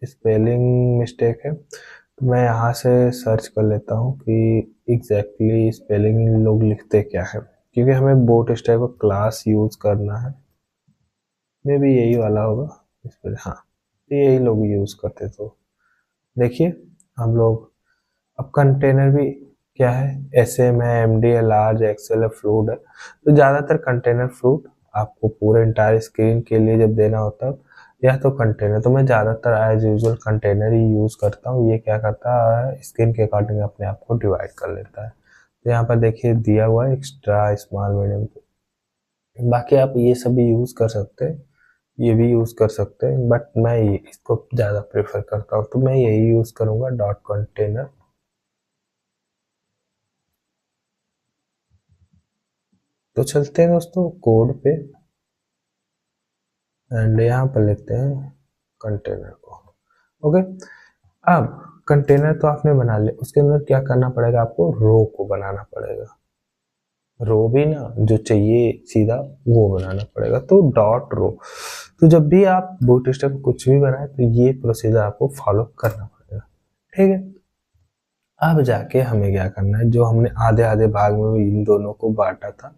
स्पेलिंग मिस्टेक है तो मैं यहाँ से सर्च कर लेता हूँ कि एग्जैक्टली स्पेलिंग इन लोग लिखते क्या है, क्योंकि हमें बोट स्टैक का क्लास यूज करना है। मे भी यही वाला होगा इस पर, हाँ यही लोग यूज करते। तो देखिए हम लोग अब कंटेनर भी क्या है, एसएम है, एमडी है, लार्ज एक्सेल है, फ्लूइड है। तो ज़्यादातर कंटेनर फ्लूइड आपको पूरे इंटायर स्क्रीन के लिए जब देना होता है, या तो कंटेनर, तो मैं ज़्यादातर एज यूजुअल कंटेनर ही यूज़ करता हूँ। ये क्या करता है, स्क्रीन के अकॉर्डिंग अपने आप को डिवाइड कर लेता है। तो यहाँ पर देखिए दिया हुआ है एक्स्ट्रा स्मॉल मीडियम, बाकी आप ये सब भी यूज़ कर सकते हैं, ये भी यूज़ कर सकते हैं, बट मैं इसको ज़्यादा प्रेफर करता हूँ, तो मैं यही यूज़ करूँगा, डॉट कंटेनर। तो चलते हैं दोस्तों कोड पे एंड यहाँ पर लेते हैं कंटेनर को। ओके, अब कंटेनर तो आपने बना लिया, उसके अंदर क्या करना पड़ेगा, आपको रो को बनाना पड़ेगा। रो भी ना जो चाहिए सीधा वो बनाना पड़ेगा, तो डॉट रो। तो जब भी आप बूटस्ट्रैप कुछ भी बनाए तो ये प्रोसीजर आपको फॉलो करना पड़ेगा, ठीक है। अब जाके हमें क्या करना है, जो हमने आधे आधे भाग में इन दोनों को बांटा था,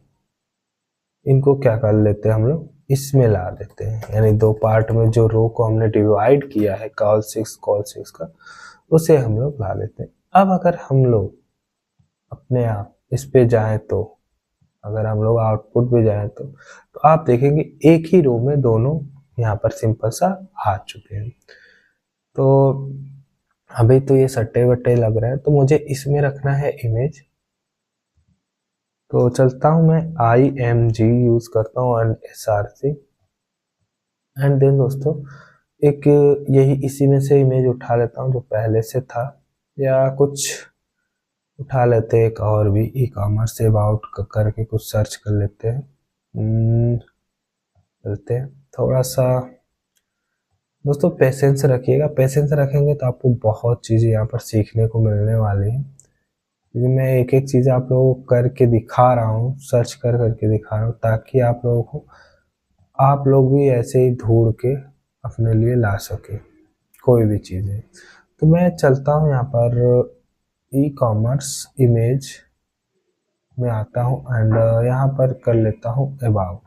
इनको क्या कर लेते हैं हम लोग, इसमें ला देते हैं, यानी दो पार्ट में जो रो को हमने डिवाइड किया है कॉल 6 का, उसे हम लोग ला लेते हैं। अब अगर हम लोग अपने आप इस पे जाएं तो, अगर हम लोग आउटपुट पे जाएं तो आप देखेंगे एक ही रो में दोनों यहाँ पर सिंपल सा आ चुके हैं। तो अभी तो ये सट्टे वट्टे लग रहे हैं, तो मुझे इसमें रखना है इमेज। तो चलता हूँ मैं IMG यूज करता हूँ एंड SRC, एंड देन दोस्तों एक यही इसी में से इमेज उठा लेता हूँ जो पहले से था, या कुछ उठा लेते हैं एक और भी, ई-कॉमर्स से अबाउट करके कुछ सर्च कर लेते हैं। चलते हैं थोड़ा सा दोस्तों, पेशेंस रखिएगा, पेशेंस रखेंगे तो आपको बहुत चीज़ें यहाँ पर सीखने को मिलने वाली हैं, क्योंकि मैं एक एक चीज़ आप लोगों को करके दिखा रहा हूँ, सर्च कर करके दिखा रहा हूँ, ताकि आप लोग भी ऐसे ही ढूंढ के अपने लिए ला सके कोई भी चीज़ें। तो मैं चलता हूँ यहाँ पर ई-कॉमर्स इमेज में आता हूँ एंड यहाँ पर कर लेता हूँ अबाउट।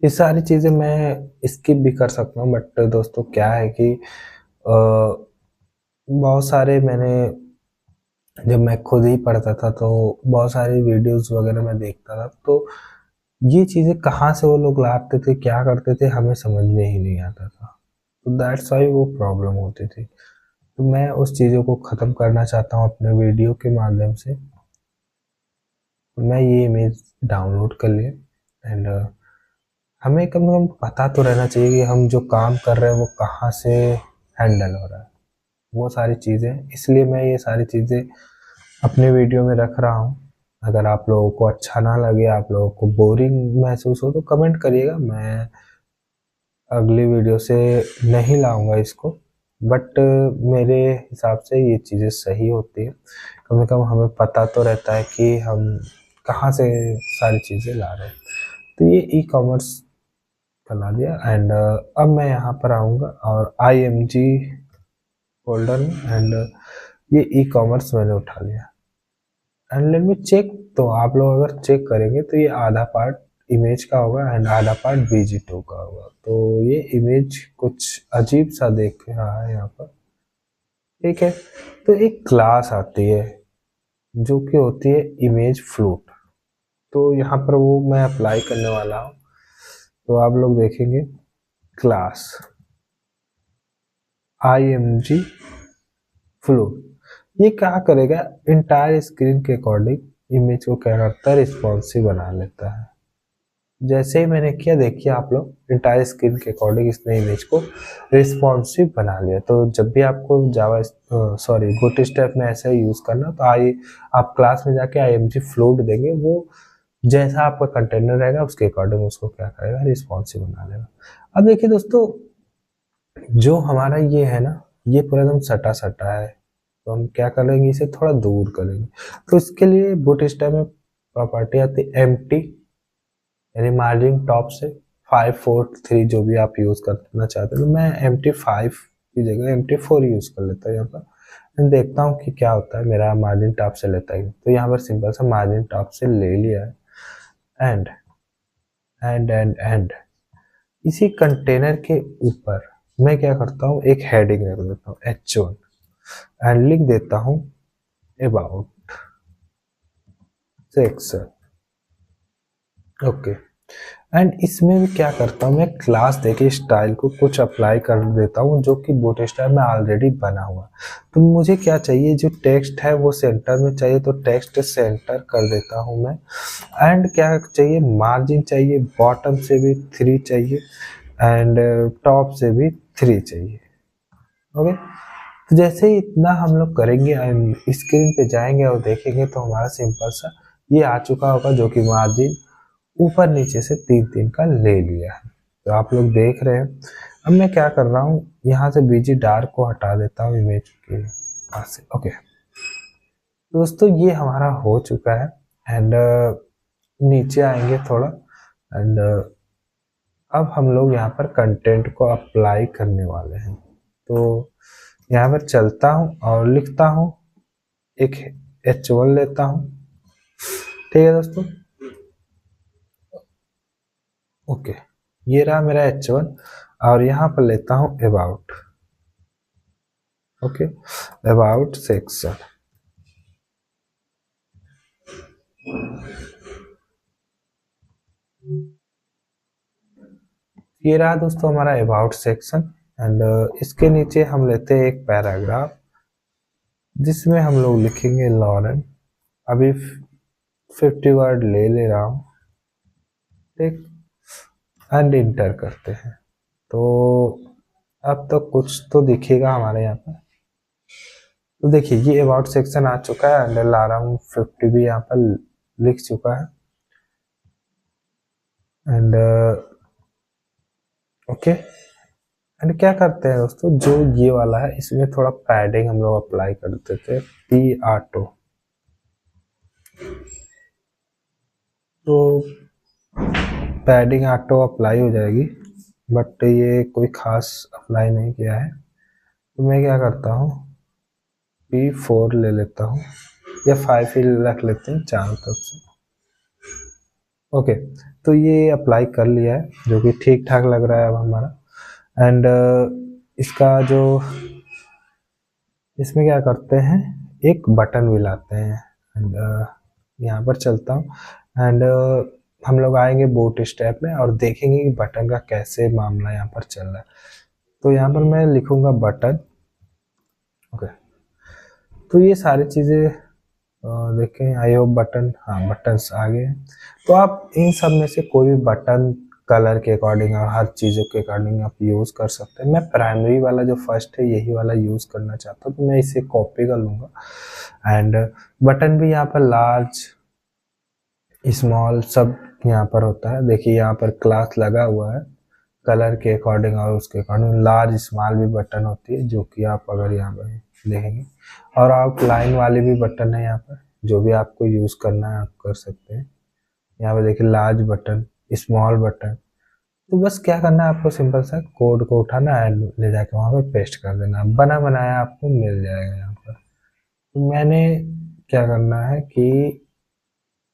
ये सारी चीज़ें मैं स्किप भी कर सकता हूँ, बट दोस्तों क्या है कि बहुत सारे मैंने, जब मैं खुद ही पढ़ता था तो बहुत सारी वीडियोस वगैरह मैं देखता था, तो ये चीज़ें कहाँ से वो लोग लाते थे, क्या करते थे, हमें समझ में ही नहीं आता था। तो दैट्स वाई वो प्रॉब्लम होती थी। तो मैं उस चीज़ों को ख़त्म करना चाहता हूँ अपने वीडियो के माध्यम से। तो मैं ये इमेज डाउनलोड कर लिया एंड हमें कम से कम पता तो रहना चाहिए कि हम जो काम कर रहे हैं वो कहाँ से हैंडल हो रहा है, वो सारी चीज़ें, इसलिए मैं ये सारी चीज़ें अपने वीडियो में रख रहा हूँ। अगर आप लोगों को अच्छा ना लगे, आप लोगों को बोरिंग महसूस हो, तो कमेंट करिएगा, मैं अगली वीडियो से नहीं लाऊंगा इसको, बट मेरे हिसाब से ये चीज़ें सही होती है। कम से कम हमें पता तो रहता है कि हम कहाँ से सारी चीज़ें ला रहे हैं। तो ये ई-कॉमर्स का ला दिया एंड अब मैं यहाँ पर आऊँगा और IMG फोल्डर में, एंड ये ई-कॉमर्स मैंने उठा लिया एंड लेट मी चेक। तो आप लोग अगर चेक करेंगे तो ये आधा पार्ट इमेज का होगा एंड आधा पार्ट BG2 का होगा। तो ये इमेज कुछ अजीब सा देख रहा है यहाँ पर, ठीक है। तो एक क्लास आती है जो कि होती है इमेज फ्लूट, तो यहाँ पर वो मैं अप्लाई करने वाला हूँ। तो आप लोग देखेंगे क्लास IMG फ्लूट, ये क्या करेगा, इंटायर स्क्रीन के अकॉर्डिंग इमेज को क्या करता है, रिस्पॉन्सिव बना लेता है। जैसे ही मैंने किया, देखिए आप लोग, इंटायर स्क्रीन के अकॉर्डिंग इसने इमेज को रिस्पॉन्सिव बना लिया। तो जब भी आपको बूटस्ट्रैप में ऐसा यूज करना, तो आप क्लास में जाके IMG फ्लोट देंगे, वो जैसा आपका कंटेनर रहेगा उसके अकॉर्डिंग उसको क्या करेगा, रिस्पॉन्सिव बना लेगा। अब देखिए दोस्तों, जो हमारा ये है ना, ये पूरा एकदम सटा सटा है, तो हम क्या करेंगे, इसे थोड़ा दूर करेंगे। तो इसके लिए बूटस्ट्रैप में प्रॉपर्टी आती है एम्प्टी, यानी मार्जिन टॉप से 5 4 3 जो भी आप यूज करना चाहते हैं। तो मैं MT5 की जगह MT4 यूज कर लेता हूँ यहाँ पर, मैं देखता हूँ कि क्या होता है, मेरा मार्जिन टॉप से लेता है। तो यहाँ पर सिंपल सा मार्जिन टॉप से ले लिया है एंड इसी कंटेनर के ऊपर मैं क्या करता हूँ, एक हेडिंग रख देता हूँ H1 एंड लिख देता हूँ अबाउट सेक्शन, ओके। एंड इसमें भी क्या करता हूँ, मैं क्लास देके स्टाइल को कुछ अप्लाई कर देता हूँ जो कि बूटस्ट्रैप में ऑलरेडी बना हुआ। तो मुझे क्या चाहिए, जो टेक्स्ट है वो सेंटर में चाहिए, तो टेक्स्ट सेंटर कर देता हूँ मैं। एंड क्या चाहिए, मार्जिन चाहिए, बॉटम से भी 3 चाहिए एंड टॉप से भी 3 चाहिए, ओके। तो जैसे ही इतना हम लोग करेंगे एंड स्क्रीन पे जाएंगे और देखेंगे, तो हमारा सिंपल सा ये आ चुका होगा, जो कि मार्जिन ऊपर नीचे से 3 का ले लिया है। तो आप लोग देख रहे हैं। अब मैं क्या कर रहा हूँ, यहाँ से BG डार्क को हटा देता हूँ इमेज के पास से, ओके। दोस्तों ये हमारा हो चुका है एंड नीचे आएंगे थोड़ा एंड अब हम लोग यहाँ पर कंटेंट को अप्लाई करने वाले हैं। तो यहाँ पर चलता हूँ और लिखता हूँ, एक H1 लेता हूँ। ठीक है दोस्तों, ओके, ये रहा मेरा H1 और यहाँ पर लेता हूँ अबाउट। Okay, about section. ये रहा दोस्तों हमारा अबाउट सेक्शन एंड इसके नीचे हम लेते हैं एक पैराग्राफ जिसमें हम लोग लिखेंगे लॉरेन। अभी 50 वर्ड ले रहा हूँ, ठीक, एंड इंटर करते हैं। तो अब तो कुछ तो दिखेगा हमारे यहाँ पर। तो देखिए ये अबाउट सेक्शन आ चुका है एंड अलार्म 50 भी यहाँ पर लिख चुका है एंड ओके। एंड क्या करते हैं दोस्तों, जो ये वाला है इसमें थोड़ा पैडिंग हम लोग अप्लाई कर देते हैं, पी ऑटो। तो पैडिंग ऑटो अप्लाई हो जाएगी, बट ये कोई खास अप्लाई नहीं किया है। तो मैं क्या करता हूँ, P4 ले लेता हूँ या 5 ही रख लेते हैं चारों तरफ से। ओके, तो ये अप्लाई कर लिया है जो कि ठीक ठाक लग रहा है अब हमारा। एंड इसका जो इसमें क्या करते हैं, एक बटन भी लाते हैं एंड यहाँ पर चलता हूँ एंड हम लोग आएंगे बूट स्ट्रैप में और देखेंगे कि बटन का कैसे मामला यहाँ पर चल रहा है। तो यहाँ पर मैं लिखूंगा बटन। ओके, तो ये सारी चीज़ें देखें, आई होप बटन, हाँ बटन्स आ गए। तो आप इन सब में से कोई भी बटन कलर के अकॉर्डिंग और हर चीज़ों के अकॉर्डिंग आप यूज़ कर सकते हैं। मैं प्राइमरी वाला जो फर्स्ट है यही वाला यूज़ करना चाहता हूँ, तो मैं इसे कॉपी कर लूँगा एंड बटन भी यहाँ पर लार्ज स्मॉल सब यहाँ पर होता है। देखिए यहाँ पर क्लास लगा हुआ है कलर के अकॉर्डिंग और उसके अकॉर्डिंग लार्ज स्मॉल भी बटन होती है जो कि आप अगर यहाँ पर देखेंगे, और आउटलाइन वाली भी बटन है यहाँ पर, जो भी आपको यूज़ करना है आप कर सकते हैं। यहाँ पर देखिए लार्ज बटन, स्मॉल बटन। तो बस क्या करना है आपको, सिंपल सा कोड को उठाना है, ले जाके वहाँ पर पेस्ट कर देना, बना बनाया आपको मिल जाएगा यहाँ पर। तो मैंने क्या करना है कि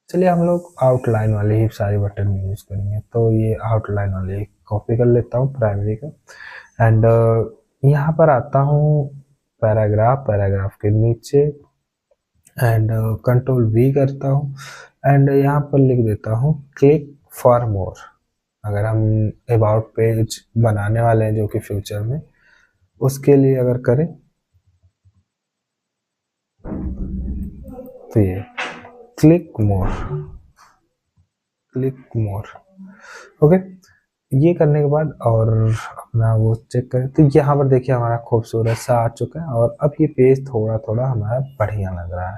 चलिए हम लोग आउटलाइन वाले ही सारे बटन यूज़ करेंगे। तो ये आउटलाइन वाले कॉपी कर लेता हूँ प्राइमरी का एंड यहाँ पर आता हूँ पैराग्राफ के नीचे एंड कंट्रोल V करता हूँ एंड यहाँ पर लिख देता हूँ क्लिक फॉर मोर। अगर हम अबाउट पेज बनाने वाले हैं जो कि फ्यूचर में, उसके लिए अगर करें तो ये क्लिक मोर। ओके, ये करने के बाद और अपना वो चेक करें तो यहाँ पर देखिए हमारा खूबसूरत सा आ चुका है और अब ये पेज थोड़ा थोड़ा हमारा बढ़िया लग रहा है।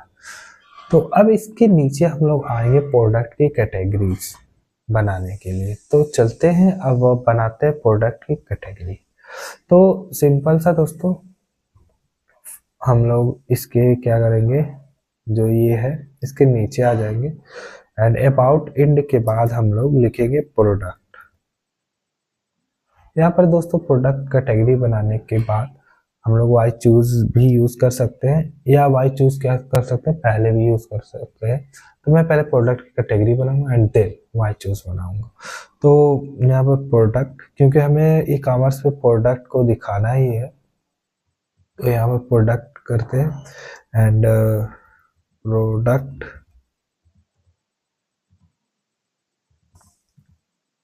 तो अब इसके नीचे हम लोग आएंगे प्रोडक्ट की कैटेगरीज बनाने के लिए। तो चलते हैं अब बनाते हैं प्रोडक्ट की कैटेगरी। तो सिंपल सा दोस्तों, हम लोग इसके क्या करेंगे, जो ये है इसके नीचे आ जाएंगे एंड अबाउट इंड के बाद हम लोग लिखेंगे प्रोडक्ट। यहाँ पर दोस्तों प्रोडक्ट कैटेगरी बनाने के बाद हम लोग वाई चूज भी यूज कर सकते हैं या वाई चूज क्या कर सकते हैं, पहले भी यूज कर सकते हैं। तो मैं पहले प्रोडक्ट की कैटेगरी बनाऊंगा एंड देन वाई चूज बनाऊंगा। तो यहाँ पर प्रोडक्ट, क्योंकि हमें ई कॉमर्स पे प्रोडक्ट को दिखाना ही है, तो यहाँ पर प्रोडक्ट करते हैं एंड प्रोडक्ट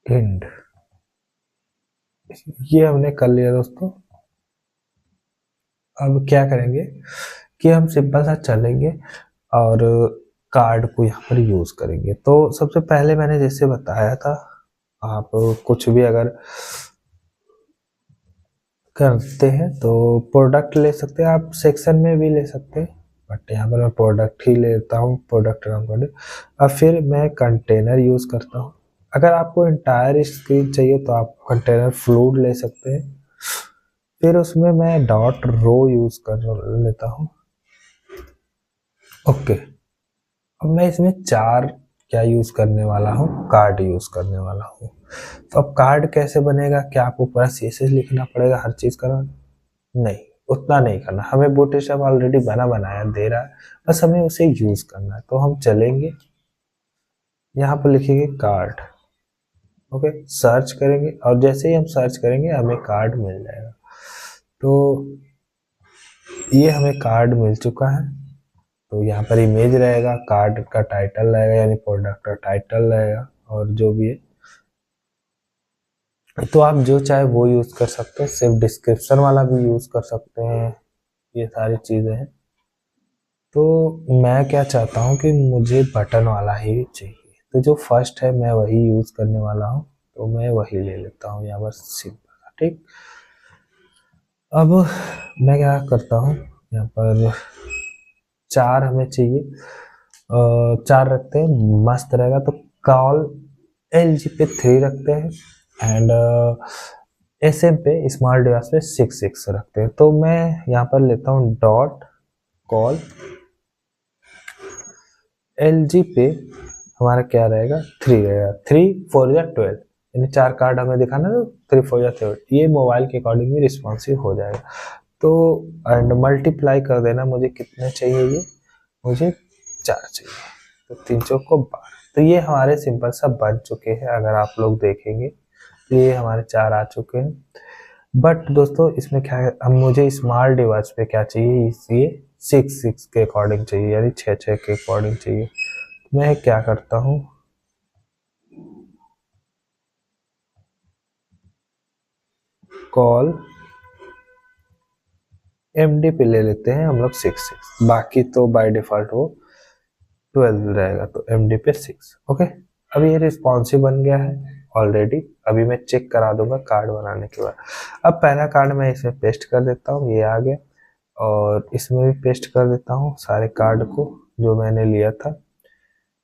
इंड, ये हमने कर लिया दोस्तों। अब क्या करेंगे कि हम सिंपल सा चलेंगे और कार्ड को यहाँ पर यूज करेंगे। तो सबसे पहले मैंने जैसे बताया था, आप कुछ भी अगर करते हैं तो प्रोडक्ट ले सकते हैं, आप सेक्शन में भी ले सकते हैं, बट यहाँ पर मैं प्रोडक्ट ही लेता हूँ, प्रोडक्ट नाम कर। अब फिर मैं कंटेनर यूज करता हूँ। अगर आपको इंटायर स्क्रीन चाहिए तो आप कंटेनर फ्लूड ले सकते हैं। फिर उसमें मैं डॉट रो यूज कर लेता हूँ। ओके, अब मैं इसमें 4 क्या यूज करने वाला हूँ, कार्ड यूज करने वाला हूँ। तो अब कार्ड कैसे बनेगा? क्या आपको पूरा CSS लिखना पड़ेगा हर चीज करना? नहीं, उतना नहीं करना। हमें बूटस्ट्रैप ऑलरेडी बना बनाया दे रहा है, बस हमें उसे यूज करना है। तो हम चलेंगे यहाँ पर, लिखेंगे कार्ड। ओके, सर्च करेंगे और जैसे ही हम सर्च करेंगे हमें कार्ड मिल जाएगा। तो ये हमें कार्ड मिल चुका है। तो यहाँ पर इमेज रहेगा, कार्ड का टाइटल रहेगा यानी प्रोडक्ट का टाइटल रहेगा, और जो भी है तो आप जो चाहे वो यूज कर सकते हैं। सिर्फ डिस्क्रिप्शन वाला भी यूज कर सकते हैं, ये सारी चीजें हैं। तो मैं क्या चाहता हूँ कि मुझे बटन वाला ही चाहिए, तो जो फर्स्ट है मैं वही यूज करने वाला हूँ। तो मैं वही ले लेता हूँ यहाँ पर, सिंपल। ठीक, अब मैं क्या करता हूँ, यहाँ पर 4 हमें चाहिए, 4 रखते हैं, मस्त रहेगा। तो कॉल LG पे 3 रखते हैं, एंड SM पे, स्मॉल डिवाइस पे 6 रखते हैं। तो मैं यहाँ पर लेता हूँ डॉट कॉल LG पे, हमारा क्या रहेगा 3 रहेगा, 3 4 या 12, यानी 4 कार्ड हमें दिखाना, तो 3 4 या 12 ये मोबाइल के अकॉर्डिंग भी रिस्पॉन्सिव हो जाएगा। तो एंड मल्टीप्लाई कर देना, मुझे कितने चाहिए ये, मुझे 4 चाहिए, तो 3 चौक को 12। तो ये हमारे सिंपल सा बन चुके हैं, अगर आप लोग देखेंगे तो ये हमारे 4 आ चुके हैं। बट दोस्तों इसमें क्या है, अब मुझे स्मॉल डिवाइस पे क्या चाहिए, ये 6 के अकॉर्डिंग चाहिए, यानी 6 के अकॉर्डिंग चाहिए। मैं क्या करता हूँ, कॉल MD पे ले लेते हैं हम लोग 6, बाकी तो बाय डिफॉल्ट वो 12 रहेगा, तो MD पे 6। ओके, अब ये रिस्पॉन्सिव बन गया है ऑलरेडी। अभी मैं चेक करा दूंगा कार्ड बनाने के बाद। अब पहला कार्ड मैं इसमें पेस्ट कर देता हूँ, ये आ गया, और इसमें भी पेस्ट कर देता हूँ सारे कार्ड को जो मैंने लिया था।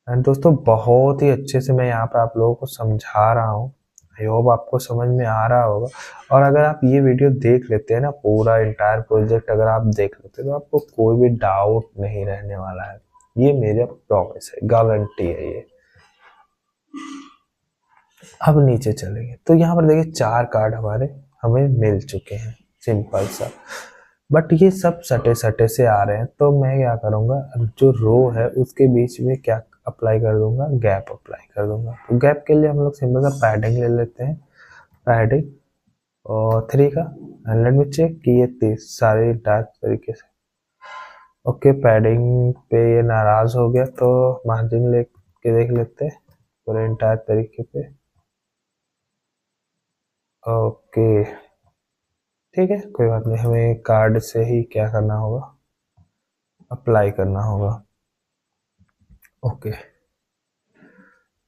एंड दोस्तों बहुत ही अच्छे से मैं यहाँ पे आप लोगों को समझा रहा हूँ, आई होप आपको समझ में आ रहा होगा। और अगर आप ये वीडियो देख लेते हैं ना, पूरा इंटायर प्रोजेक्ट अगर आप देख लेते हैं, तो आपको कोई भी डाउट नहीं रहने वाला है। ये मेरा प्रॉमिस है, गारंटी है ये। अब नीचे चलेंगे तो यहाँ पर देखिए 4 कार्ड हमारे हमें मिल चुके हैं, सिंपल सा। बट ये सब सटे सटे से आ रहे हैं, तो मैं क्या करूँगा, अब जो रो है उसके बीच में क्या अप्लाई कर दूंगा, गैप अप्लाई कर दूंगा। तो गैप के लिए हम लोग सिंपल सा पैडिंग ले लेते हैं, पैडिंग और 3 का, एंड लेट मी चेक कि ये 30 सारे डार्क तरीके से। ओके, पैडिंग पे ये नाराज हो गया, तो मार्जिन लेके देख लेते हैं पूरे इंटायर तरीके पे। ओके ठीक है, कोई बात नहीं, हमें कार्ड से ही क्या करना होगा, अप्लाई करना होगा। ओके,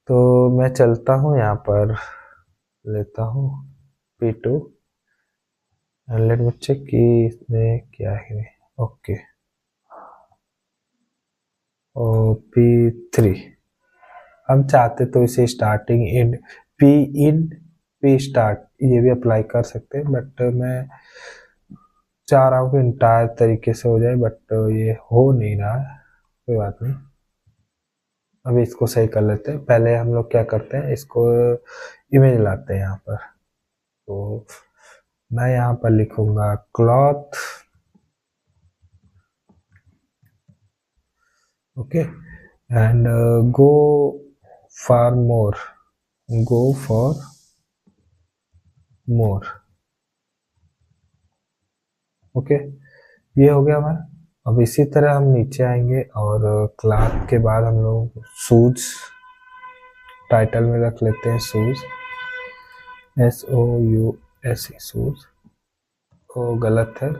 तो मैं चलता हूँ यहाँ पर, लेता हूँ P2, and let me check कि इसमें क्या है। ओके, और P3 हम चाहते तो इसे starting in P in P start ये भी अप्लाई कर सकते हैं, बट मैं चाह रहा हूँ कि इंटायर तरीके से हो जाए, बट ये हो नहीं रहा है। कोई बात नहीं, अभी इसको सही कर लेते हैं। पहले हम लोग क्या करते हैं, इसको इमेज लाते हैं यहाँ पर। तो मैं यहाँ पर लिखूंगा cloth, okay, and go for more, go for more. Okay, ये हो गया हमारा। अब इसी तरह हम नीचे आएंगे, और क्लॉथ के बाद हम लोग शूज टाइटल में रख लेते हैं, शूज, SOUS, शूज। वो गलत है,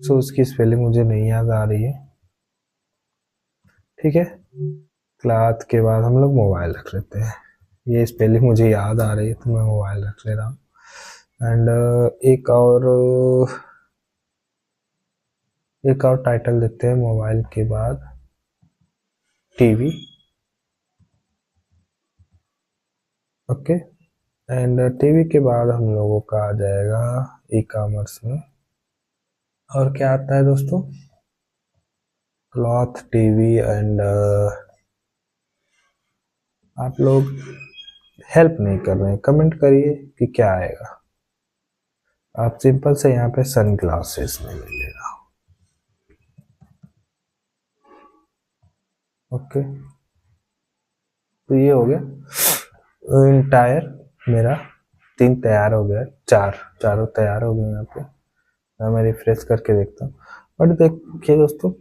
शूज की स्पेलिंग मुझे नहीं याद आ रही है। ठीक है, क्लॉथ के बाद हम लोग मोबाइल रख लेते हैं, ये स्पेलिंग मुझे याद आ रही है तो मैं मोबाइल रख ले रहा हूँ। एंड एक और टाइटल देते हैं मोबाइल के बाद, टीवी। ओके, एंड टीवी के बाद हम लोगों का आ जाएगा ई कॉमर्स में, और क्या आता है दोस्तों, क्लॉथ, टीवी एंड आप लोग हेल्प नहीं कर रहे हैं, कमेंट करिए कि क्या आएगा। आप सिंपल से यहाँ पे सन ग्लासेस में ले लेना। ओके, तो ये हो गया इंटायर मेरा 3 तैयार हो गया, चारों तैयार हो गए यहाँ पे। मैं रिफ्रेश करके देखता हूँ, बट देखिए दोस्तों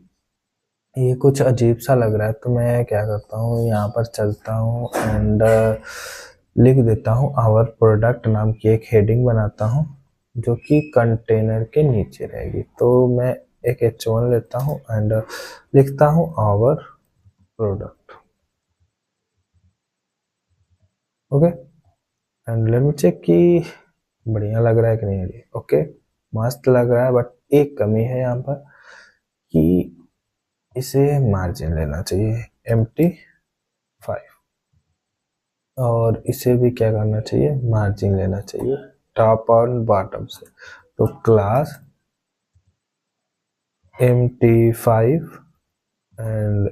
ये कुछ अजीब सा लग रहा है, तो मैं क्या करता हूँ यहाँ पर चलता हूँ एंड लिख देता हूँ आवर प्रोडक्ट नाम की एक हेडिंग बनाता हूँ जो कि कंटेनर के नीचे रहेगी। तो मैं एक H1 लेता हूँ एंड लिखता हूँ our product. Okay, and let me check कि बढ़िया लग रहा है कि नहीं। ओके, मस्त लग रहा है, बट एक कमी है यहाँ पर कि इसे मार्जिन लेना चाहिए MT5, और इसे भी क्या करना चाहिए, मार्जिन लेना चाहिए टॉप और बॉटम से। तो class MT5 and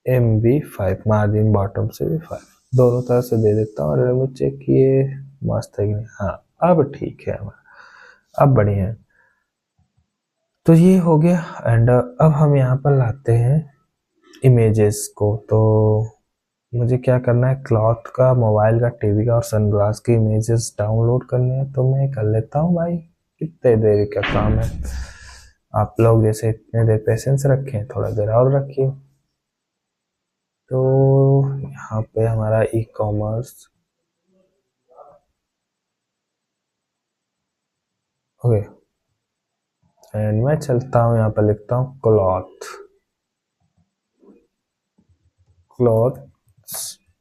MB5, margin bottom से भी 5, दोनों तरह से दे देता हूँ। और मैं चेक किए मस्त है कि नहीं। हाँ, अब ठीक है हमारा, अब बढ़िया है। तो ये हो गया एंड अब हम यहाँ पर लाते हैं इमेजेस को। तो मुझे क्या करना है, क्लॉथ का, मोबाइल का, टीवी का और सनग्लास के इमेजेस डाउनलोड करने हैं। तो मैं कर लेता हूँ भाई, कितने देर का काम है। आप लोग जैसे इतने देर पेशेंस रखें, थोड़ा देर और रखिए। तो यहाँ पे हमारा ई कॉमर्स ओके, एंड मैं चलता हूँ यहाँ पर लिखता हूँ क्लॉथ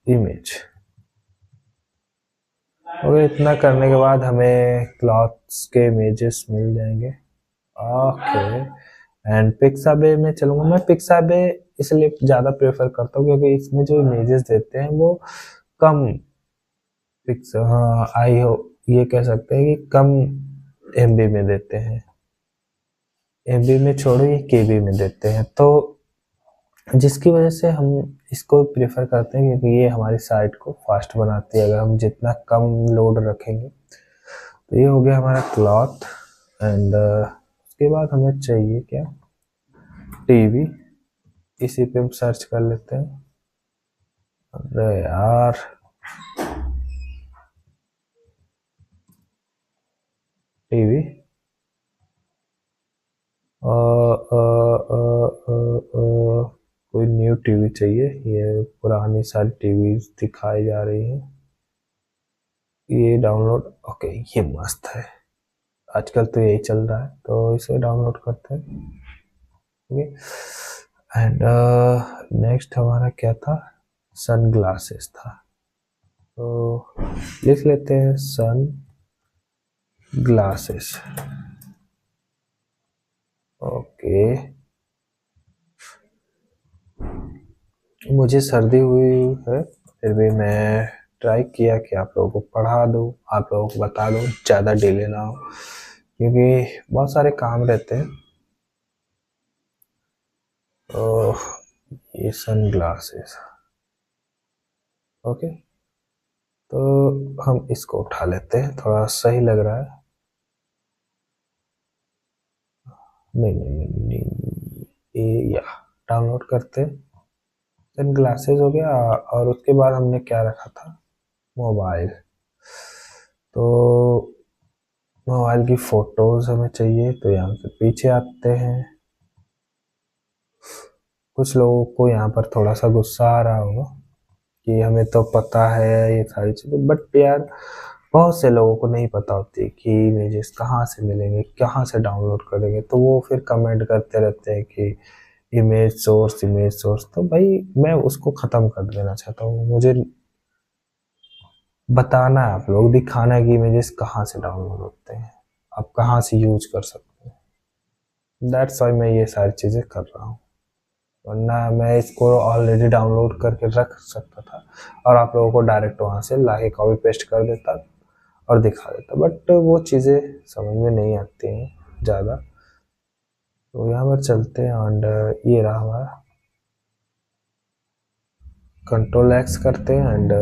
इमेज। ओके, इतना करने के बाद हमें क्लॉथ्स के इमेजेस मिल जाएंगे। ओके, एंड पिक्साबे में चलूंगा मैं। पिक्साबे इसलिए ज़्यादा प्रेफर करता हूँ क्योंकि इसमें जो इमेजेस देते हैं वो कम पिक्स, हाँ आई हो, ये कह सकते हैं कि कम MB में देते हैं। MB में छोड़ो, ये KB में देते हैं। तो जिसकी वजह से हम इसको प्रेफर करते हैं क्योंकि ये हमारी साइट को फास्ट बनाती है अगर हम जितना कम लोड रखेंगे। तो ये हो गया हमारा क्लॉथ एंड उसके बाद हमें चाहिए क्या, टीवी। इसी पे हम सर्च कर लेते हैं। अरे यार, टीवी कोई न्यू टीवी चाहिए, ये पुरानी सारी टीवी दिखाई जा रही है। ये डाउनलोड, ओके ये मस्त है, आजकल तो यही चल रहा है, तो इसे डाउनलोड करते हैं। ओके, एंड नेक्स्ट हमारा क्या था, सन ग्लासेस था। तो लिख लेते हैं सन ग्लासेस। ओके, मुझे सर्दी हुई है, फिर भी मैं ट्राई किया कि आप लोगों को पढ़ा दूँ, आप लोगों को बता दूँ, ज़्यादा डिले ना हो क्योंकि बहुत सारे काम रहते हैं। तो ये सन ग्लासेस, ओके, तो हम इसको उठा लेते हैं, थोड़ा सही लग रहा है। नहीं नहीं नहीं, नहीं ये, या डाउनलोड करते हैं। सन ग्लासेस हो गया, और उसके बाद हमने क्या रखा था, मोबाइल। तो मोबाइल की फोटोज हमें चाहिए, तो यहाँ से पीछे आते हैं। कुछ लोगों को यहाँ पर थोड़ा सा गुस्सा आ रहा होगा कि हमें तो पता है ये सारी चीज़ें, बट यार बहुत से लोगों को नहीं पता होती कि इमेजेस कहाँ से मिलेंगे, कहाँ से डाउनलोड करेंगे। तो वो फिर कमेंट करते रहते हैं कि इमेज सोर्स। तो भाई मैं उसको ख़त्म कर देना चाहता हूँ, मुझे बताना है, आप लोग दिखाना है कि इमेजेस कहाँ से डाउनलोड होते हैं, आप कहाँ से यूज कर सकते हैं। दैट्स वाई मैं ये सारी चीज़ें कर रहा हूँ, वरना मैं इसको ऑलरेडी डाउनलोड करके रख सकता था और आप लोगों को डायरेक्ट वहाँ से लाके कॉपी पेस्ट कर देता और दिखा देता, बट वो चीज़ें समझ में नहीं आती हैं ज़्यादा। तो यहाँ पर चलते हैं एंड ये रहा हमारा कंट्रोल एक्स करते हैं एंड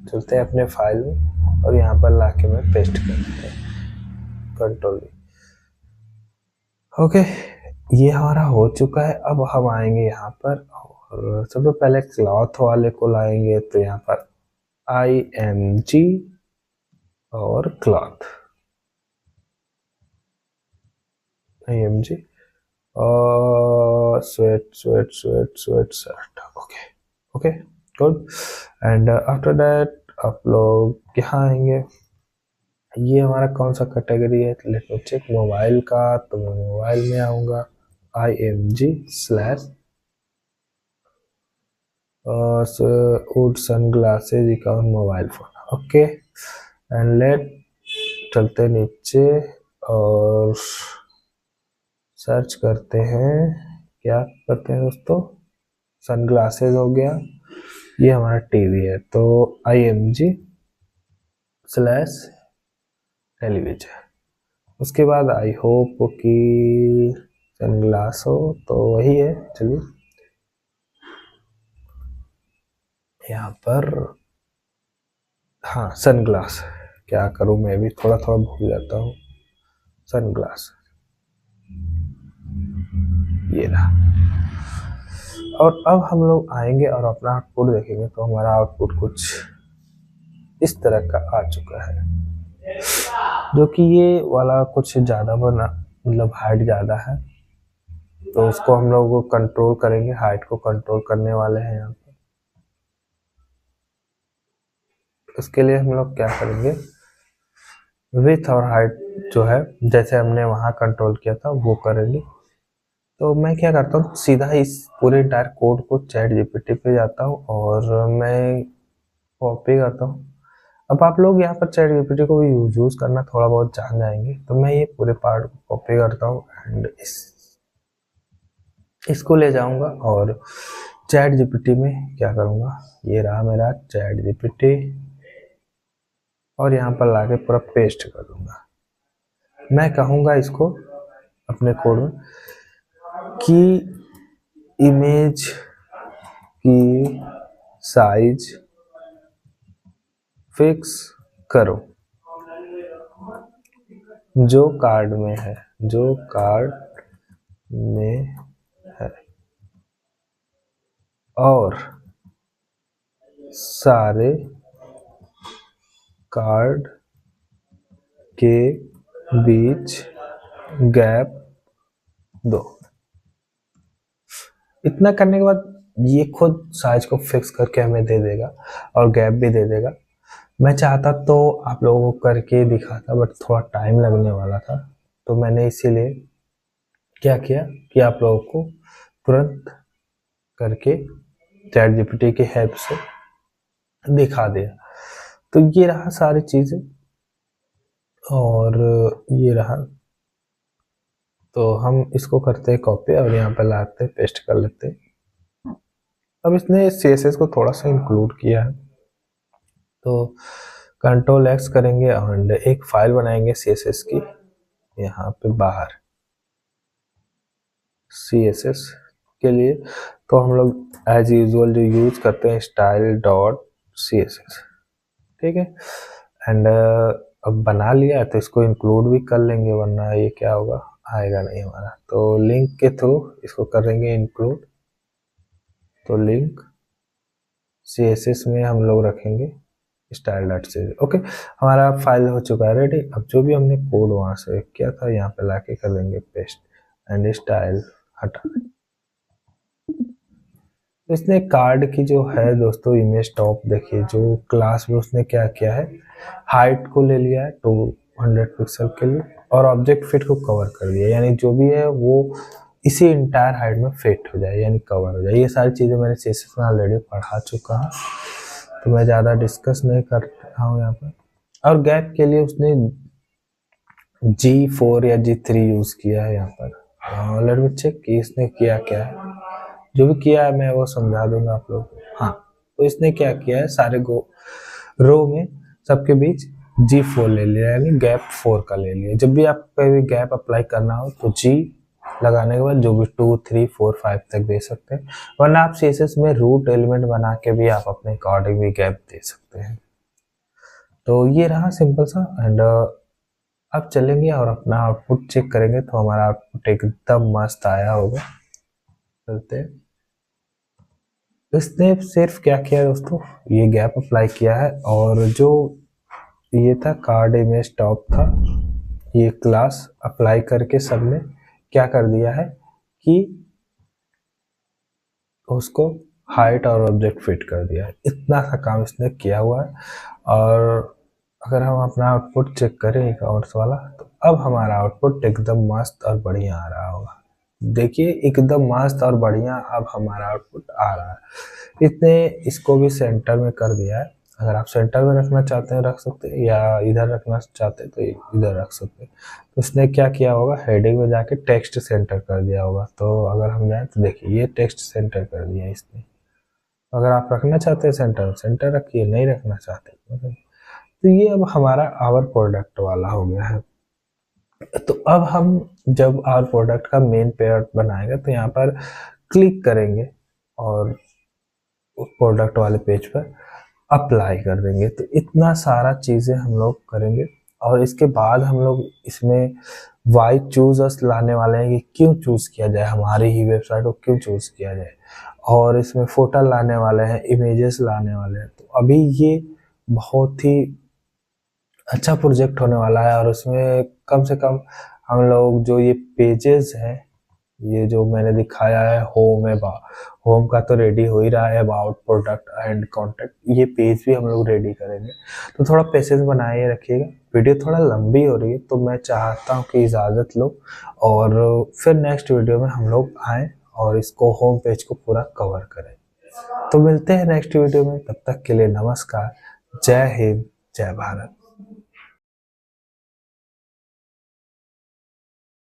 चलते हैं अपने फाइल में और यहाँ पर लाके मैं पेस्ट करते हैं कंट्रोल। ओके, ये हमारा हो चुका है। अब हम आएंगे यहाँ पर और सबसे पहले क्लॉथ वाले को लाएंगे, तो यहाँ पर IMG और क्लॉथ, IMG और sweat sweat sweat sweat shirt. Okay okay good. And after that आप लोग यहाँ आएंगे, ये हमारा कौन सा कैटेगरी है, लेट मी चेक, मोबाइल का, तो मैं मोबाइल में आऊँगा IMG slash wood sun glasses account mobile phone. Okay and लेट चलते नीचे और सर्च करते हैं, क्या करते हैं दोस्तों, सन ग्लासेज हो गया, ये हमारा टीवी है, तो IMG स्लैश टेलीविजन। उसके बाद आई होप कि सनग्लास हो, तो वही है। चलिए यहाँ पर, हाँ सनग्लास, क्या करूँ मैं भी थोड़ा थोड़ा भूल जाता हूँ, सनग्लास ये रहा। और अब हम लोग आएंगे और अपना आउटपुट देखेंगे, तो हमारा आउटपुट कुछ इस तरह का आ चुका है, जो कि ये वाला कुछ ज़्यादा बना, मतलब हाइट ज़्यादा है, तो उसको हम लोग कंट्रोल करेंगे, हाइट को कंट्रोल करने वाले हैं यहाँ पर। उसके लिए हम लोग क्या करेंगे, विड्थ और हाइट जो है जैसे हमने वहाँ कंट्रोल किया था वो करेंगे। तो मैं क्या करता हूँ, सीधा इस पूरे इंटायर कोड को ChatGPT पे जाता हूँ और मैं कॉपी करता हूँ। अब आप लोग यहाँ पर ChatGPT को भी यूज करना थोड़ा बहुत जान जाएंगे, तो मैं ये पूरे पार्ट को कॉपी करता हूँ एंड इसको ले जाऊंगा और ChatGPT में क्या करूँगा, ये रहा मेरा ChatGPT, और यहाँ पर लाके पूरा पेस्ट कर दूंगा। मैं कहूँगा इसको अपने कोड में कि इमेज की साइज फिक्स करो जो कार्ड में है, जो कार्ड में है, और सारे कार्ड के बीच गैप दो। इतना करने के बाद ये खुद साइज को फिक्स करके हमें दे देगा और गैप भी दे देगा। मैं चाहता तो आप लोगों को करके दिखाता, बट थोड़ा टाइम लगने वाला था, तो मैंने इसीलिए क्या किया कि आप लोगों को तुरंत करके ChatGPT की हेल्प से दिखा दिया। तो ये रहा सारी चीज़ें और ये रहा, तो हम इसको करते हैं कॉपी और यहाँ पर लाते पेस्ट कर लेते हैं। अब इसने CSS को थोड़ा सा इंक्लूड किया है, तो कंट्रोल X करेंगे एंड एक फाइल बनाएंगे CSS की यहाँ पे बाहर, CSS के लिए तो हम लोग एज यूजुअल जो यूज करते हैं style.css, ठीक है। एंड अब बना लिया है तो इसको इंक्लूड भी कर लेंगे, वरना ये क्या होगा, आएगा नहीं हमारा, तो लिंक के थ्रू इसको करेंगे इंक्लूड। तो लिंक CSS में हम लोग रखेंगे style.css। ओके, हमारा फाइल हो चुका है रेडी। अब जो भी हमने कोड वहां से किया था यहाँ पे लाके कर देंगे पेस्ट एंड स्टाइल हटा। तो इसने कार्ड की जो है दोस्तों इमेज टॉप देखिए, जो क्लास में उसने क्या किया है, हाइट को ले लिया है 200 पिक्सल के लिए और ऑब्जेक्ट फिट को कवर कर दिया, यानी जो भी है वो इसी इंटायर हाइट में फिट हो जाए, यानी कवर हो जाए। ये सारी चीज़ें मैंने CSS में ऑलरेडी पढ़ा चुका हूँ, तो मैं ज़्यादा डिस्कस नहीं कर रहा हूँ यहाँ पर। और गैप के लिए उसने G4 या G3 यूज़ किया है यहाँ पर। लेट मी चेक कि इसने किया क्या है, जो भी किया है मैं वो समझा दूंगा आप लोग को। हाँ, तो इसने क्या किया है, सारे रो में सबके बीच G4 ले लिया, यानी गैप 4 का ले लिया। जब भी आप कोई भी गैप अप्लाई करना हो तो G लगाने के बाद जो भी 2, 3, 4, 5 तक दे सकते हैं, वरना आप CSS में रूट एलिमेंट बना के भी आप अपने अकॉर्डिंग भी गैप दे सकते हैं। तो ये रहा सिंपल सा। एंड अब चलेंगे और अपना आउटपुट चेक करेंगे, तो हमारा आउटपुट एकदम मस्त आया होगा। चलते हैं। इसने सिर्फ क्या किया दोस्तों, ये गैप अप्लाई किया है, और जो ये था कार्ड इमेज टॉप था, ये क्लास अप्लाई करके सबने क्या कर दिया है कि उसको हाइट और ऑब्जेक्ट फिट कर दिया है। इतना सा काम इसने किया हुआ है। और अगर हम अपना आउटपुट चेक करें अकाउंट्स वाला, तो अब हमारा आउटपुट एकदम मस्त और बढ़िया आ रहा होगा। देखिए एकदम मस्त और बढ़िया अब हमारा आउटपुट आ रहा है। इसने इसको भी सेंटर में कर दिया है। अगर आप सेंटर में रखना चाहते हैं रख सकते हैं, या इधर रखना चाहते हैं तो इधर रख सकते हैं। तो इसने क्या किया होगा, हेडिंग में जाके टेक्स्ट सेंटर कर दिया होगा। तो अगर हम जाएं तो देखिए ये टेक्स्ट सेंटर कर दिया इसने। अगर आप रखना चाहते हैं सेंटर, सेंटर रखिए, नहीं रखना चाहते तो ये अब हमारा आवर प्रोडक्ट वाला हो गया है। तो अब हम जब आवर प्रोडक्ट का मेन पेयर बनाएंगे तो यहाँ पर क्लिक करेंगे और उस प्रोडक्ट वाले पेज पर अप्लाई कर देंगे। तो इतना सारा चीज़ें हम लोग करेंगे, और इसके बाद हम लोग इसमें वाई चूज अस लाने वाले हैं कि क्यों चूज़ किया जाए, हमारी ही वेबसाइट को क्यों चूज़ किया जाए। और इसमें फोटो लाने वाले हैं, इमेजेस लाने वाले हैं। तो अभी ये बहुत ही अच्छा प्रोजेक्ट होने वाला है, और उसमें कम से कम हम लोग जो ये पेजेस हैं, ये जो मैंने दिखाया है होम है, होम का तो रेडी हो ही रहा है, अबाउट प्रोडक्ट एंड कॉन्टैक्ट, ये पेज भी हम लोग रेडी करेंगे। तो थोड़ा पेशेंस बनाए रखिएगा। वीडियो थोड़ा लंबी हो रही है, तो मैं चाहता हूँ कि इजाज़त लो, और फिर नेक्स्ट वीडियो में हम लोग आएँ और इसको होम पेज को पूरा कवर करें। तो मिलते हैं नेक्स्ट वीडियो में, तब तक के लिए नमस्कार, जय हिंद, जय भारत।